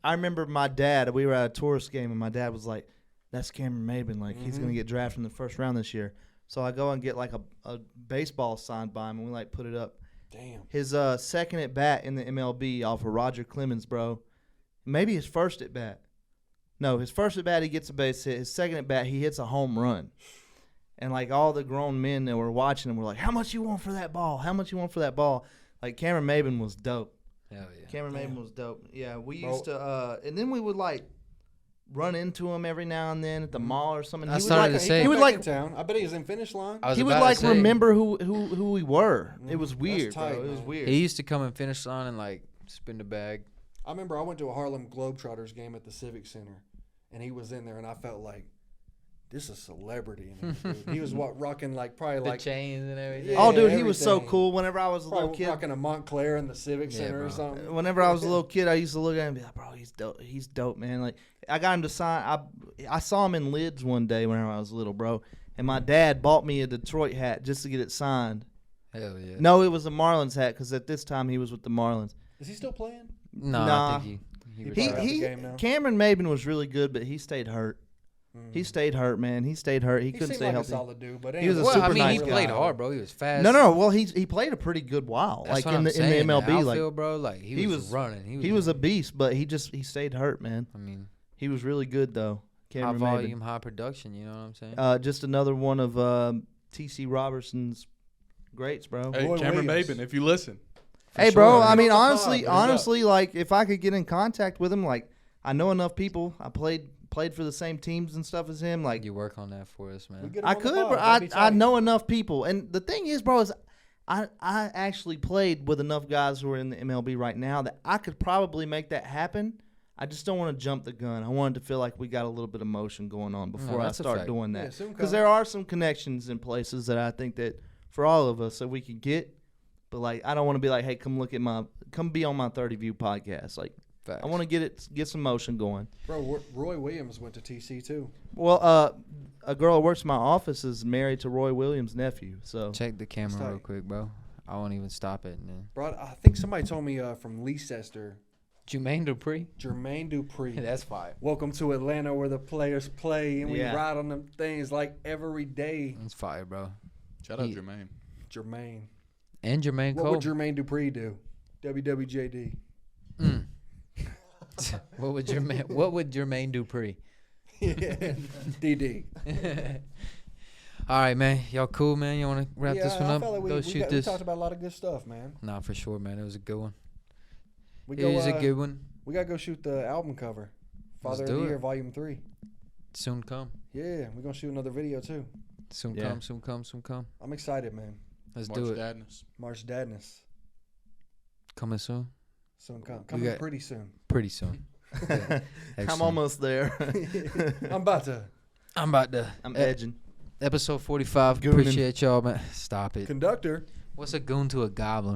I remember my dad. We were at a tourist game, and my dad was like, "That's Cameron Maben. Like he's gonna get drafted in the first round this year." So I go and get like a baseball signed by him, and we like put it up. Damn. His second at bat in the MLB off of Roger Clemens, bro. Maybe his first at bat. No, his first at bat he gets a base hit. His second at bat he hits a home run. And like all the grown men that were watching him were like, "How much you want for that ball? How much you want for that ball?" Like Cameron Maben was dope. Hell yeah. Cameron Damn. Maben was dope. Yeah, we Bro. used to, and then we would like run into him every now and then at the mall or something. I He would started like, to say- he would back like in town. I bet he was in finish line. I was he would about to like say, remember who we were. It was That's weird, tight, bro. It was man. weird. He used to come and finish line and like spin the bag. I remember I went to a Harlem Globetrotters game at the Civic Center, and he was in there, and I felt like this is a celebrity. In here, dude. He was rocking like probably The like chains and everything. Yeah, Oh, dude, he was so everything. cool. Whenever I was a little probably kid, rocking a Montclair in the Civic Yeah, Center or bro. something. whenever I was a little kid, I used to look at him and be like, "Bro, he's dope. He's dope, man." Like I got him to sign. I saw him in Lids one day whenever I was little, bro, and my dad bought me a Detroit hat just to get it signed. Hell yeah. No, it was a Marlins hat because at this time he was with the Marlins. Is he still playing? No, Nah. I think he He was He probably out the he game now. Cameron Maben was really good, but he stayed hurt. He stayed hurt, man. He stayed hurt. He He couldn't seemed stay like healthy. a solid dude, but He was a well, super I mean, nice he guy. played hard, bro. He was fast. No. Well, he played a pretty good while, That's like what in I'm the saying. MLB. The Like outfield, bro, like he was running. he was a beast, but he stayed hurt, man. I mean, He was really good though. high Cameron volume, high production. You know what I'm saying? Maben. Just another one of T.C. Robertson's greats, bro. Hey, Roy Cameron Williams. Maben, if you listen. Hey, sure. bro. He's I on mean, the pod, honestly, but he's up. like if I could get in contact with him, like I know enough people. I played for the same teams and stuff as him. Like You work on that for us, We man. get him I on the could, pod. bro. That'd be I tight. know enough people, and the thing is, bro, is I actually played with enough guys who are in the MLB right now that I could probably make that happen. I just don't want to jump the gun. I wanted to feel like we got a little bit of motion going on before I that's a start fact. doing Yeah, that. soon Because come. there are some connections in places that I think that for all of us that we could get. But like, I don't want to be like, hey, come be on my 30 View podcast. Like, Facts. I want to get some motion going. Bro, Roy Williams went to TC too. Well, a girl that works in my office is married to Roy Williams' nephew. So Check the camera tight. real quick, bro. I won't even stop it. Man. Bro, I think somebody told me from Leicester, Jermaine Dupri. Jermaine Dupree. That's fire. Welcome to Atlanta where the players play and we Yeah. ride on them things like every day. That's fire, bro. Shout out He- Jermaine. Jermaine. And Jermaine What Cole. would Jermaine Dupree do? WWJD. What would Jermaine Dupri? DD. All right, man. Y'all cool, man? You want to wrap this one I up? felt like Go we shoot this. talked about a lot of good stuff, man. Nah, for sure, man. It was a good one. We It was a good one. We gotta go shoot the album cover. Let's Father of do the it. Year, Volume 3. Soon come. Yeah, we're gonna shoot another video too. Soon Yeah. come. Soon come. Soon come. I'm excited, man. Let's March do it. Madness. March Dadness. Coming soon. Soon come. Coming got- pretty soon. Pretty soon. Yeah. I'm Excellent. almost there. I'm about to I'm about to. I'm edging. Episode 45. Gooning. Appreciate y'all, man. Stop it. conductor. What's a goon to a goblin?